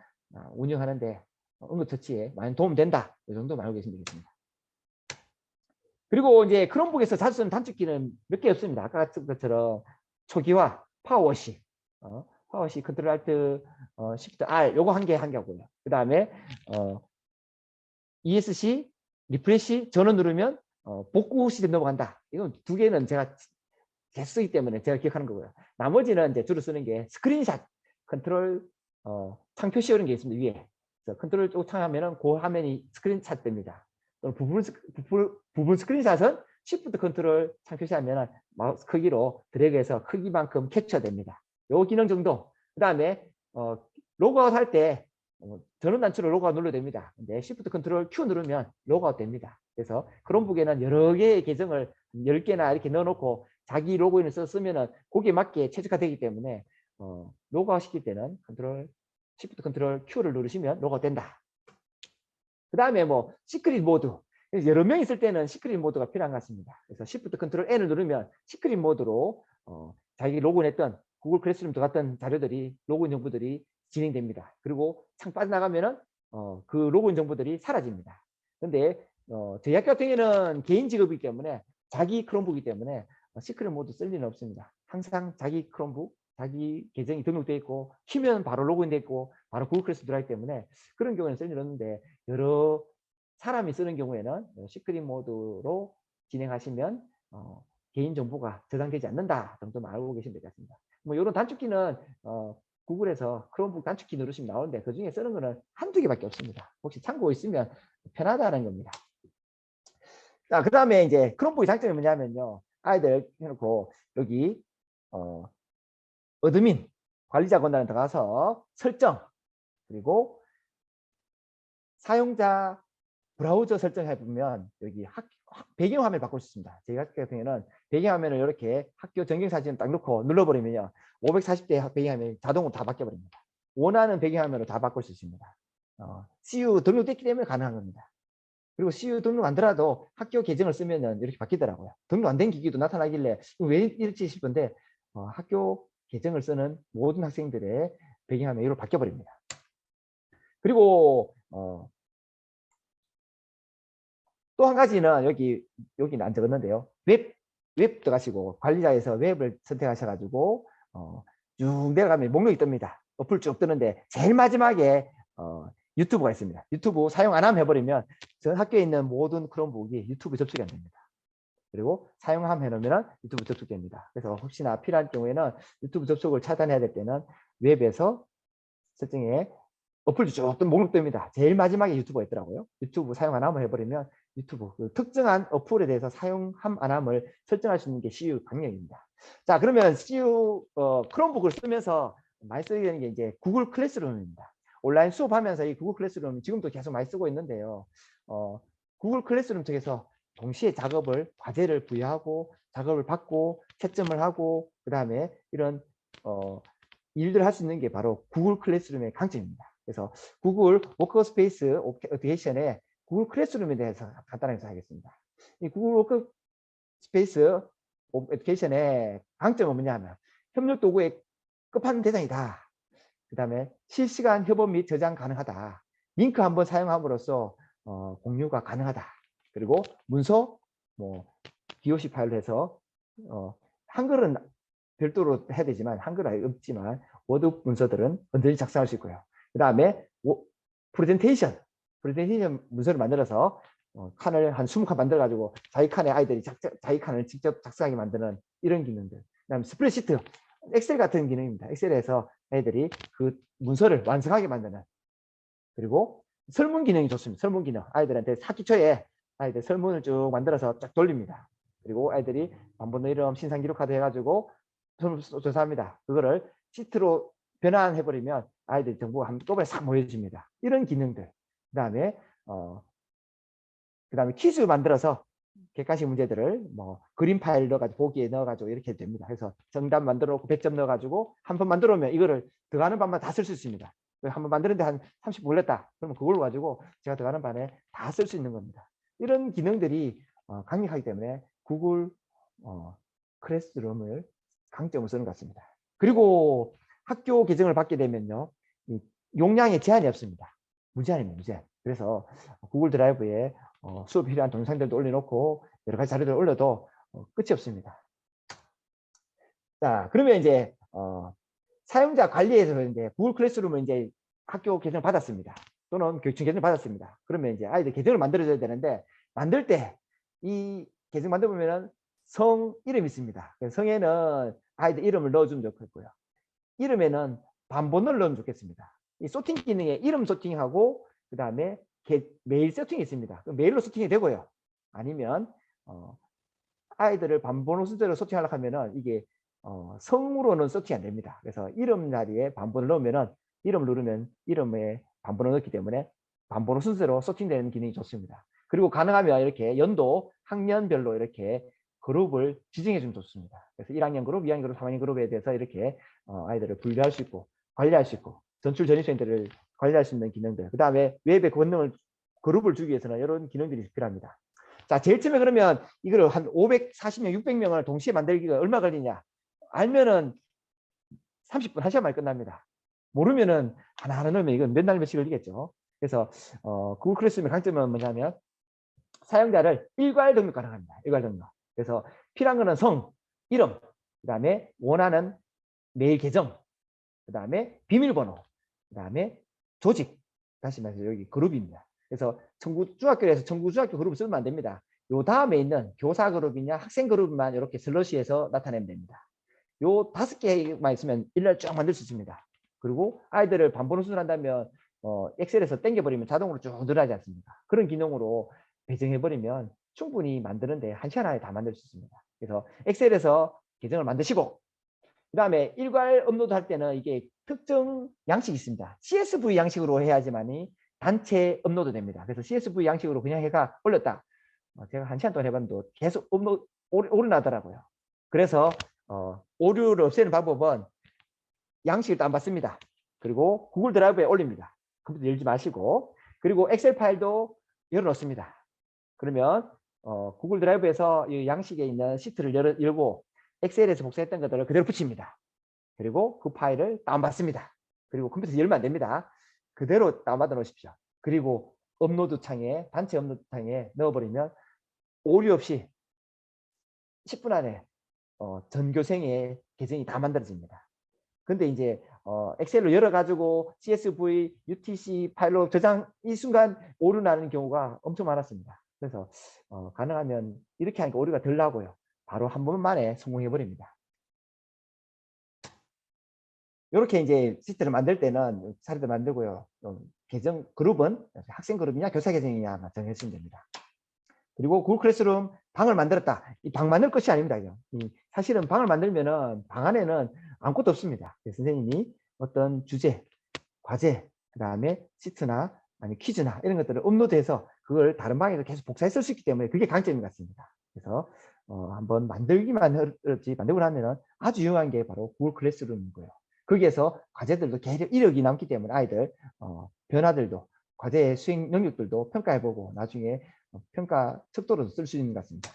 운영하는데 응급처치에 많이 도움된다. 이 정도만 알고 계시면 되겠습니다. 그리고 이제 크롬북에서 자주 쓰는 단축키는 몇 개 없습니다. 아까 같은 것처럼 초기화, 파워워시, 파워워시 컨트롤 알트, 시프트 R 요거 한 개 하고요. 그 다음에 ESC, 리프레시, 전원 누르면 복구 시스템 넘어간다. 이건 두 개는 제가 계속 쓰기 때문에 제가 기억하는 거고요. 나머지는 이제 주로 쓰는 게 스크린샷, 컨트롤 창 표시 이런 게 있습니다. 위에. 그래서 컨트롤 쪽 창하면은 그 화면이 스크린샷 됩니다. 부분 스크린샷은 Shift 컨트롤 창 표시하면은 마우스 크기로 드래그해서 크기만큼 캡처됩니다. 요 기능 정도. 그 다음에 로그아웃 할 때 전원 단추로 로그아웃 눌러도 됩니다. 근데 Shift 컨트롤 Q 누르면 로그아웃 됩니다. 그래서 크롬북에는 여러 개의 계정을 10개나 이렇게 넣어놓고 자기 로그인을 쓰면은 거기에 맞게 최적화되기 때문에 로그아웃 시킬 때는 Shift 컨트롤 Q를 누르시면 로그아웃 된다. 그 다음에 뭐 시크릿 모드. 여러 명 있을 때는 시크릿 모드가 필요한 것 같습니다. 그래서 Shift 컨트롤 N을 누르면 시크릿 모드로 자기 로그인했던 구글 클래스룸 들어갔던 자료들이 로그인 정보들이 진행됩니다. 그리고 창 빠져나가면은 그 로그인 정보들이 사라집니다. 근데 저희 학교 같은 경우는 개인 직업이기 때문에 자기 크롬북이기 때문에 시크릿 모드 쓸 일은 없습니다. 항상 자기 크롬북, 자기 계정이 등록되어 있고 키면 바로 로그인되어 있고 바로 구글 클래스 들어가기 때문에 그런 경우에는 쓸 일은 없는데 여러 사람이 쓰는 경우에는 시크릿 모드로 진행하시면 개인 정보가 저장되지 않는다 정도만 알고 계시면 되겠습니다. 뭐 이런 단축키는 구글에서 크롬북 단축키 누르시면 나오는데 그 중에 쓰는 거는 한두 개밖에 없습니다. 혹시 참고 있으면 편하다는 겁니다. 자, 그 다음에 이제 크롬북의 장점이 뭐냐면요. 아이들 해놓고 여기 어드민 관리자 권한에 들어가서 설정 그리고 사용자 브라우저 설정해 보면 여기 배경화면 바꿀 수 있습니다. 저희 학교 같은 경우는 배경화면을 이렇게 학교 전경사진을 딱 넣고 눌러버리면요. 540대 배경화면이 자동으로 다 바뀌어버립니다. 원하는 배경화면으로 다 바꿀 수 있습니다. CU 등록됐기 때문에 가능한 겁니다. 그리고 CU 등록 안 되더라도 학교 계정을 쓰면 이렇게 바뀌더라고요. 등록 안 된 기기도 나타나길래 왜 이렇지 싶은데 학교 계정을 쓰는 모든 학생들의 배경화면이 이렇게 바뀌어버립니다. 그리고 또 한 가지는 여기는 안 적었는데요. 웹 들어가시고 관리자에서 웹을 선택하셔가지고 쭉 내려가면 목록이 뜹니다. 어플 쭉 뜨는데 제일 마지막에 유튜브가 있습니다. 유튜브 사용 안 하면 해버리면 전 학교에 있는 모든 크롬북이 유튜브 접속이 안 됩니다. 그리고 사용하면 해놓으면 유튜브 접속됩니다. 그래서 혹시나 필요한 경우에는 유튜브 접속을 차단해야 될 때는 웹에서 설정에 어플 쭉 목록 뜹니다. 제일 마지막에 유튜브가 있더라고요. 유튜브 사용 안 함을 해버리면 유튜브 특정한 어플에 대해서 사용함 안 함을 설정할 수 있는 게 CU 강령입니다. 자, 그러면 CU 크롬북을 쓰면서 많이 쓰게 되는 게 이제 구글 클래스룸입니다. 온라인 수업하면서 이 구글 클래스룸 지금도 계속 많이 쓰고 있는데요. 구글 클래스룸 쪽에서 동시에 과제를 부여하고 작업을 받고 채점을 하고 그 다음에 이런 일들을 할 수 있는 게 바로 구글 클래스룸의 강점입니다. 그래서 구글 워크스페이스 어플리케이션의 구글 클래스룸에 대해서 간단하게 하겠습니다. 이 구글 워크스페이스 어플리케이션의 강점은 뭐냐면 협력 도구의 끝판 대상이다. 그 다음에 실시간 협업 및 저장 가능하다. 링크 한번 사용함으로써 공유가 가능하다. 그리고 문서, DOC 파일로 해서 한글은 별도로 해야 되지만 한글 아예 없지만 워드 문서들은 언제든지 작성할 수 있고요. 그 다음에 프레젠테이션 문서를 만들어서 칸을 한 20칸 만들어 가지고 자기 칸에 아이들이 자기 칸을 직접 작성하게 만드는 이런 기능들. 그다음에 스프레드시트, 엑셀 같은 기능입니다. 엑셀에서 애들이 그 문서를 완성하게 만드는. 그리고 설문 기능이 좋습니다. 설문 기능. 아이들한테 학기 초에 아이들 설문을 쭉 만들어서 쫙 돌립니다. 그리고 아이들이 반번호 이름, 신상 기록카드 해가지고 조사합니다. 그거를 시트로 변환해버리면 아이들 정보가 한꺼번에 싹 모여집니다. 이런 기능들. 그다음에 퀴즈 만들어서 객관식 문제들을 뭐 그림 파일 넣어가지고 보기에 넣어가지고 이렇게 됩니다. 그래서 정답 만들어 놓고 100점 넣어가지고 한 번 만들어 오면 이거를 들어가는 반만 다 쓸 수 있습니다. 한 번 만드는데 한 30분 걸렸다. 그러면 그걸 가지고 제가 들어가는 반에 다 쓸 수 있는 겁니다. 이런 기능들이 강력하기 때문에 구글 클래스룸을 강점을 쓰는 것 같습니다. 그리고 학교 계정을 받게 되면요, 용량에 제한이 없습니다. 무제한입니다. 무제한. 그래서 구글 드라이브에 수업 필요한 동영상들도 올려놓고 여러 가지 자료를 올려도 끝이 없습니다. 자, 그러면 이제 사용자 관리에서 이제 구글 클래스룸을 이제 학교 계정을 받았습니다. 또는 교육청 계정을 받았습니다. 그러면 이제 아이들 계정을 만들어줘야 되는데, 만들 때 이 계정 만들면 성 이름이 있습니다. 성에는 아이들 이름을 넣어주면 좋겠고요. 이름에는 반번호를 넣으면 좋겠습니다. 이 소팅 기능에 이름 소팅하고 그 다음에 메일 세팅이 있습니다. 메일로 소팅이 되고요. 아니면 아이들을 반번호 순서로 소팅하려고 하면은 이게 성으로는 소팅이 안 됩니다. 그래서 이름 자리에 반번호를 넣으면은 이름을 누르면 이름에 반번호 넣기 때문에 반번호 순서로 소팅되는 기능이 좋습니다. 그리고 가능하면 이렇게 연도 학년별로 이렇게 그룹을 지정해 주면 좋습니다. 그래서 1학년 그룹, 2학년 그룹, 3학년 그룹에 대해서 이렇게 아이들을 분류할 수 있고 관리할 수 있고 전출 전입생들을 관리할 수 있는 기능들. 그 다음에 웹의 권능을 그룹을 주기 위해서는 이런 기능들이 필요합니다. 자, 제일 처음에 그러면 이걸 한 540명, 600명을 동시에 만들기가 얼마 걸리냐? 알면은 30분, 1시간 만에 끝납니다. 모르면은 하나하나 넣으면 이건 몇 날 며칠 걸리겠죠. 그래서 구글 클래스룸의 강점은 뭐냐면 사용자를 일괄 등록 가능합니다. 일괄 등록. 그래서 필요한 거는 성, 이름, 그 다음에 원하는 메일 계정, 그 다음에 비밀번호, 그 다음에 조직, 다시 말해서 여기 그룹입니다. 그래서 중학교에서 청구중학교 그룹을 쓰면 안 됩니다. 요 다음에 있는 교사 그룹이냐 학생 그룹만 이렇게 슬러시해서 나타내면 됩니다. 요 5개만 있으면 일날 쭉 만들 수 있습니다. 그리고 아이들을 반번호 수술한다면 엑셀에서 땡겨버리면 자동으로 쭉 늘어나지 않습니까? 그런 기능으로 배정해버리면 충분히 만드는데 1시간 안에 다 만들 수 있습니다. 그래서 엑셀에서 계정을 만드시고 그 다음에 일괄 업로드 할 때는 이게 특정 양식이 있습니다. CSV 양식으로 해야지만이 단체 업로드 됩니다. 그래서 CSV 양식으로 그냥 해가 올렸다. 제가 1시간 동안 해봤는데 계속 업로드 오르나더라고요. 그래서 오류를 없애는 방법은 양식을 다운받습니다. 그리고 구글 드라이브에 올립니다. 컴퓨터 열지 마시고 그리고 엑셀 파일도 열어놓습니다. 그러면 구글 드라이브에서 이 양식에 있는 시트를 열고 엑셀에서 복사했던 것들을 그대로 붙입니다. 그리고 그 파일을 다운받습니다. 그리고 컴퓨터에서 열면 안 됩니다. 그대로 다운받아 놓으십시오. 그리고 업로드 창에 단체 업로드 창에 넣어버리면 오류 없이 10분 안에 전교생의 계정이 다 만들어집니다. 근데 이제 엑셀로 열어가지고 CSV, UTC 파일로 저장 이 순간 오류 나는 경우가 엄청 많았습니다. 그래서 가능하면 이렇게 하니까 오류가 덜 나고요. 바로 한 번 만에 성공해 버립니다. 이렇게 이제 시스템을 만들 때는 사례도 만들고요. 계정 그룹은 학생 그룹이냐 교사 계정이냐 정해주시면 됩니다. 그리고 구글 클래스룸 방을 만들었다. 이 방 만들 것이 아닙니다. 사실은 방을 만들면은 방 안에는 아무것도 없습니다. 선생님이 어떤 주제, 과제, 그 다음에 시트나 아니 퀴즈나 이런 것들을 업로드해서 그걸 다른 방에서 계속 복사해 쓸 수 있기 때문에 그게 강점인 것 같습니다. 그래서 한번 만들기만 어렵지 만들고 나면은 아주 유용한 게 바로 구글 클래스룸이고요. 거기에서 과제들도 계속 이력이 남기 때문에 아이들 변화들도 과제의 수행 능력들도 평가해보고 나중에 평가 척도로도 쓸 수 있는 것 같습니다.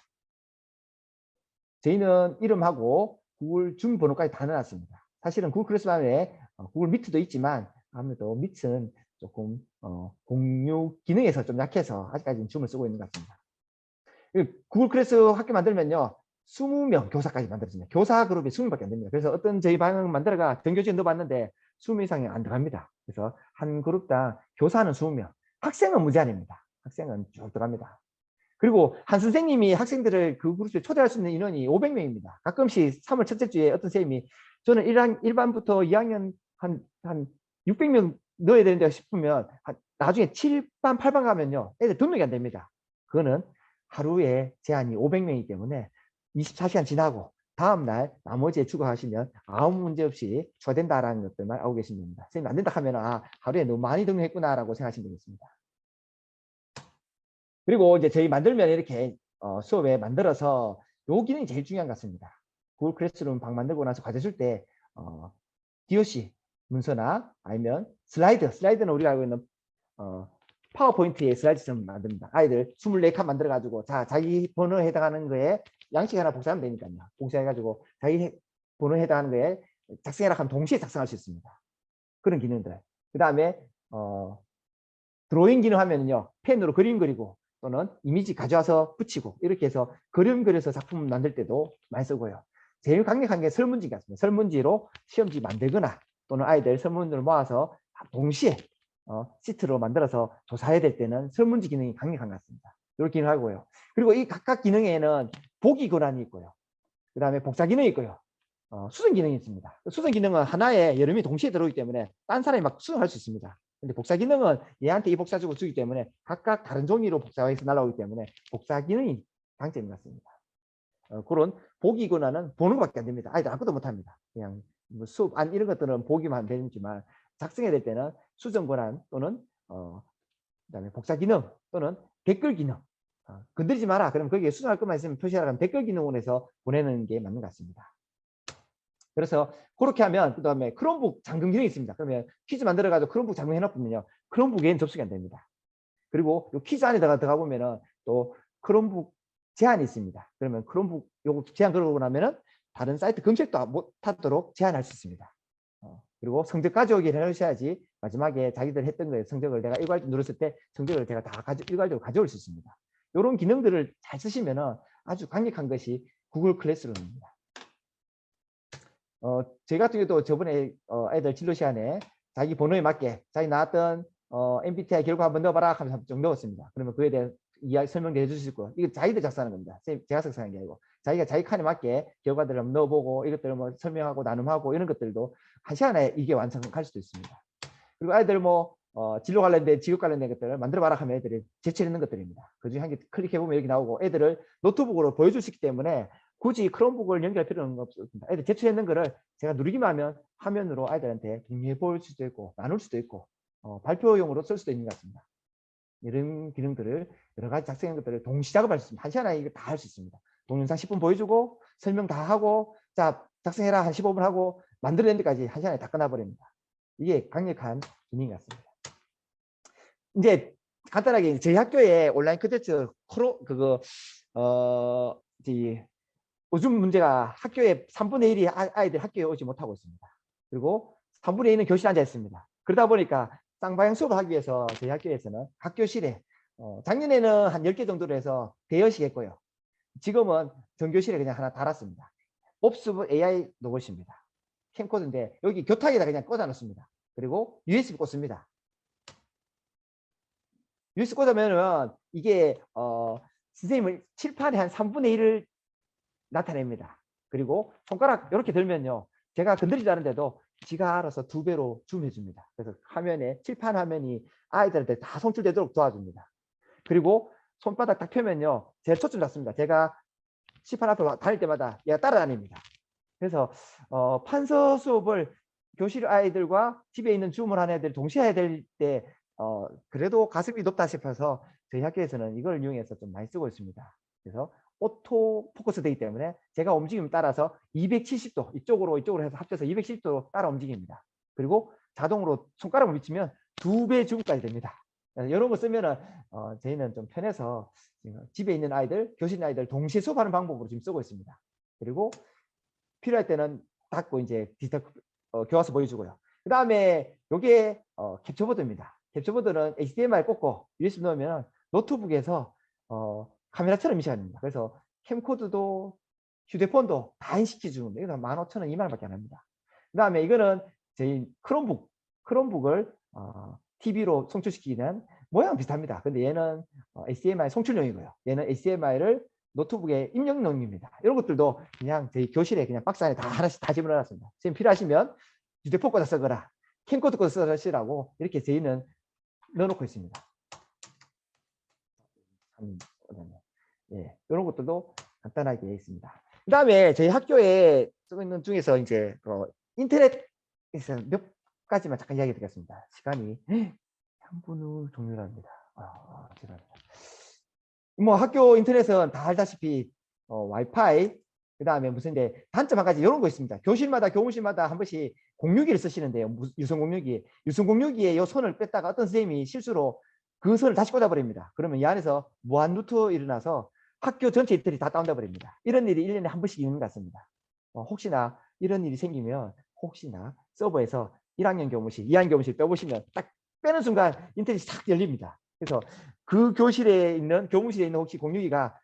저희는 이름하고 구글 주민번호까지 다 넣어놨습니다. 사실은 구글 클래스룸에 구글 미트도 있지만 아무래도 미트는 조금 공유 기능에서 좀 약해서 아직까지는 줌을 쓰고 있는 것 같습니다. 구글 클래스 학교 만들면요 20명 교사까지 만들어집니다. 교사 그룹이 20명밖에 안 됩니다. 그래서 어떤 저희 방을 만들어가 정교지에 넣어봤는데 20명 이상이 안 들어갑니다. 그래서 한 그룹당 교사는 20명, 학생은 무제한입니다. 학생은 쭉 들어갑니다. 그리고 한 선생님이 학생들을 그 그룹에 초대할 수 있는 인원이 500명입니다. 가끔씩 3월 첫째 주에 어떤 선생님이 저는 1반부터 2학년 한 600명 넣어야 되는데 싶으면 나중에 7반, 8반 가면요. 애들 2명이 안 됩니다. 그거는 하루에 제한이 500명이기 때문에 24시간 지나고 다음날 나머지에 추가하시면 아무 문제 없이 추가된다라는 것들만 알고 계시면 됩니다. 선생님 안 된다 하면 하루에 너무 많이 등록했구나라고 생각하시면 되겠습니다. 그리고 이제 저희 만들면 이렇게 수업에 만들어서 요 기능이 제일 중요한 것 같습니다. 구글 클래스룸 방 만들고 나서 과제 줄 때 DOC 문서나 아니면 슬라이드는 우리가 알고 있는 파워포인트의 슬라이드처럼 만듭니다. 아이들 24칸 만들어 가지고 자기 번호에 해당하는 거에 양식 하나 복사하면 되니까요. 복사해 가지고 자기 번호에 해당하는 거에 작성해라 하면 동시에 작성할 수 있습니다. 그런 기능들. 그다음에 드로잉 기능 하면은요. 펜으로 그림 그리고 또는 이미지 가져와서 붙이고 이렇게 해서 그림 그려서 작품 만들 때도 많이 쓰고요. 제일 강력한 게 설문지 같습니다. 설문지로 시험지 만들거나 또는 아이들 설문지를 모아서 동시에 시트로 만들어서 조사해야 될 때는 설문지 기능이 강력한 것 같습니다. 이렇게 기능을 하고요. 그리고 이 각각 기능에는 보기 권한이 있고요. 그 다음에 복사 기능이 있고요. 수정 기능이 있습니다. 수정 기능은 하나에 여러 명이 동시에 들어오기 때문에 딴 사람이 막 수정할 수 있습니다. 근데 복사 기능은 얘한테 이 복사 주고 주기 때문에 각각 다른 종이로 복사해서 날아오기 때문에 복사 기능이 장점인 것 같습니다. 그런 보기 권한은 보는 것밖에 안 됩니다. 아이들 아무것도 못합니다. 그냥 뭐 수업 안 이런 것들은 보기만 되지만 작성해야 될 때는 수정 권한 또는 그다음에 복사 기능 또는 댓글 기능 건드리지 마라. 그럼 거기에 수정할 것만 있으면 표시하라 하면 댓글 기능으로 해서 보내는 게 맞는 것 같습니다. 그래서 그렇게 하면 그다음에 크롬북 잠금 기능이 있습니다. 그러면 퀴즈 만들어 가지고 크롬북 잠금 해놓으면요. 크롬북에는 접속이 안 됩니다. 그리고 이 퀴즈 안에다가 들어가 보면은 또 크롬북 제한이 있습니다. 그러면 크롬북 요거 제한 걸고 나면은 다른 사이트 검색도 못하도록 제한할 수 있습니다. 그리고 성적 가져오기를 해놓으셔야지 마지막에 자기들 했던 거에 성적을 내가 일괄 눌렀을 때 성적을 제가 다 일괄적으로 가져올 수 있습니다. 이런 기능들을 잘 쓰시면은 아주 강력한 것이 구글 클래스룸입니다. 저희 같은 경우도 저번에 애들 진로 시간에 자기 번호에 맞게 자기 나왔던 MBTI 결과 한번 넣어봐라 하면서 좀 넣었습니다. 그러면 그에 대한 이야기 설명도 해주실 거예요. 이거 자기들 작성하는 겁니다. 제가 작성하는 게 아니고 자기가 자기 칸에 맞게 결과들을 한번 넣어보고 이것들을 뭐 설명하고 나눔하고 이런 것들도 한 시간에 이게 완성할 수도 있습니다. 그리고 아이들 뭐 진로 관련된 직업 관련된 것들을 만들어봐라 하면 애들이 제출했는 것들입니다. 그중에 한 개 클릭해보면 여기 나오고 애들을 노트북으로 보여줄 수 있기 때문에 굳이 크롬북을 연결할 필요는 없습니다. 애들 제출했는 거를 제가 누르기만 하면 화면으로 아이들한테 공유해 볼 수도 있고 나눌 수도 있고 발표용으로 쓸 수도 있는 것 같습니다. 이런 기능들을 여러 가지 작성한 것들을 동시 작업할 수 있습니다. 한 시간에 이거 다 할 수 있습니다. 동영상 10분 보여주고 설명 다 하고 자 작성해라 한 15분 하고 만들어낸 데까지 한 시간에 다 끝나버립니다. 이게 강력한 기능인 것 같습니다. 이제 간단하게 저희 학교에 온라인 콘텐츠 요즘 문제가 학교에 3분의 1이 아이들 학교에 오지 못하고 있습니다. 그리고 3분의 2는 교실에 앉아 있습니다. 그러다 보니까 쌍방향 수업을 하기 위해서 저희 학교에서는 학교실에 작년에는 한 10개 정도로 해서 대여식 했고요. 지금은 전교실에 그냥 하나 달았습니다. 옵스브 AI 로봇입니다. 캠코더인데 여기 교탁에다 그냥 꽂아 놓습니다. 그리고 USB 꽂습니다. USB 꽂으면은 이게 선생님을 칠판에 한 3분의 1을 나타냅니다. 그리고 손가락 이렇게 들면요. 제가 건드리지 않은데도 지가 알아서 2배로 줌해 줍니다. 그래서 화면에 칠판 화면이 아이들한테 다 송출되도록 도와줍니다. 그리고 손바닥 딱 펴면요. 제일 초점 잡습니다. 제가 칠판 앞에 다닐 때마다 얘가 따라다닙니다. 그래서 판서 수업을 교실 아이들과 집에 있는 줌을 하는 애들이 동시에 해야 될 때 그래도 가슴이 높다 싶어서 저희 학교에서는 이걸 이용해서 좀 많이 쓰고 있습니다. 그래서 오토 포커스 되기 때문에 제가 움직임 따라서 270도 이쪽으로 해서 합쳐서 270도로 따라 움직입니다. 그리고 자동으로 손가락을 미치면 2배 줌까지 됩니다. 이런 거 쓰면은 저희는 좀 편해서 집에 있는 아이들, 교실 있는 아이들 동시에 수업하는 방법으로 지금 쓰고 있습니다. 그리고 필요할 때는 닫고 이제 디지털 교과서 보여주고요. 그 다음에 이게 캡처보드입니다. 캡처보드는 HDMI 꽂고 USB 넣으면 노트북에서 카메라처럼 인식합니다. 그래서 캠코더도 휴대폰도 다 인식해 주는 거. 이거는 15,000원, 2만 원밖에 안 합니다. 그다음에 이거는 저희 크롬북을 TV로 송출시키는 모양 비슷합니다. 근데 얘는 HDMI 송출용이고요. 얘는 HDMI를 노트북에 입력용입니다. 이런 것들도 그냥 저희 교실에 그냥 박스 안에 다 하나씩 다 집어넣었습니다. 지금 필요하시면 휴대폰 꽂아 쓰거나 캠코더 꽂아 쓰시라고 이렇게 저희는 넣어놓고 있습니다. 예, 이런 것들도 간단하게 있습니다. 그 다음에 저희 학교에 쓰고 있는 중에서 이제 인터넷에서 몇 가지만 잠깐 이야기 드리겠습니다. 시간이 3분을 종료합니다. 죄송합니다. 뭐 학교 인터넷은 다 알다시피 와이파이, 그 다음에 무슨 단점 한 가지 이런 거 있습니다. 교무실마다 한 번씩 공유기를 쓰시는데요. 유선 공유기에 이 선을 뺐다가 어떤 선생님이 실수로 그 선을 다시 꽂아버립니다. 그러면 이 안에서 무한 루트 일어나서 학교 전체 인터넷이 다 다운돼 버립니다. 이런 일이 1년에 한 번씩 있는 것 같습니다. 혹시나 이런 일이 생기면 혹시나 서버에서 1학년 교무실, 2학년 교무실 빼보시면 딱 빼는 순간 인터넷이 싹 열립니다. 그래서 그 교무실에 있는 혹시 공유기가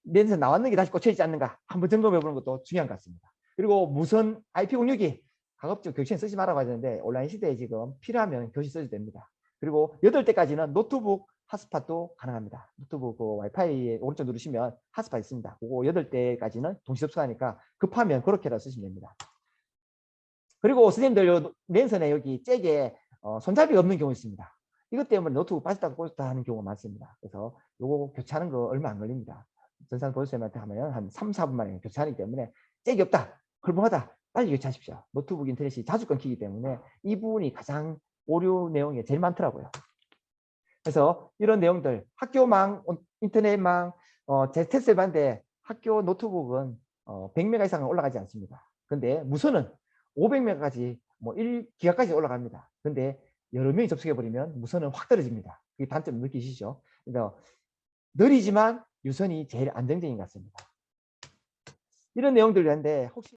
렌즈 나왔는 게 다시 꽂혀 있지 않는가 한번 점검해 보는 것도 중요한 것 같습니다. 그리고 무선 IP 공유기 가급적 교실에 쓰지 말아야 되는데 온라인 시대에 지금 필요하면 교실 써도 됩니다. 그리고 8대까지는 노트북 핫스팟도 가능합니다. 노트북 그 와이파이에 오른쪽 누르시면 핫스팟 있습니다. 그거 8대까지는 동시 접속하니까 급하면 그렇게라도 쓰시면 됩니다. 그리고 선생님들 랜선에 여기 잭에 손잡이가 없는 경우 있습니다. 이것 때문에 노트북 빠졌다 꽂았다 하는 경우가 많습니다. 그래서 요거 교체하는 거 얼마 안 걸립니다. 전산 보조쌤한테 하면 한 3, 4분 만에 교체하기 때문에 잭이 없다, 헐렁하다, 빨리 교체하십시오. 노트북 인터넷이 자주 끊기기 때문에 이 부분이 가장 오류 내용이 제일 많더라고요. 그래서 이런 내용들 학교망, 인터넷망, 제 테스트 해봤는데 학교 노트북은 100메가 이상은 올라가지 않습니다. 근데 무선은 500메가까지 뭐 1기가까지 올라갑니다. 근데 여러 명이 접속해버리면 무선은 확 떨어집니다. 그 단점 느끼시죠? 그래서 느리지만 유선이 제일 안정적인 것 같습니다. 이런 내용들이었는데 혹시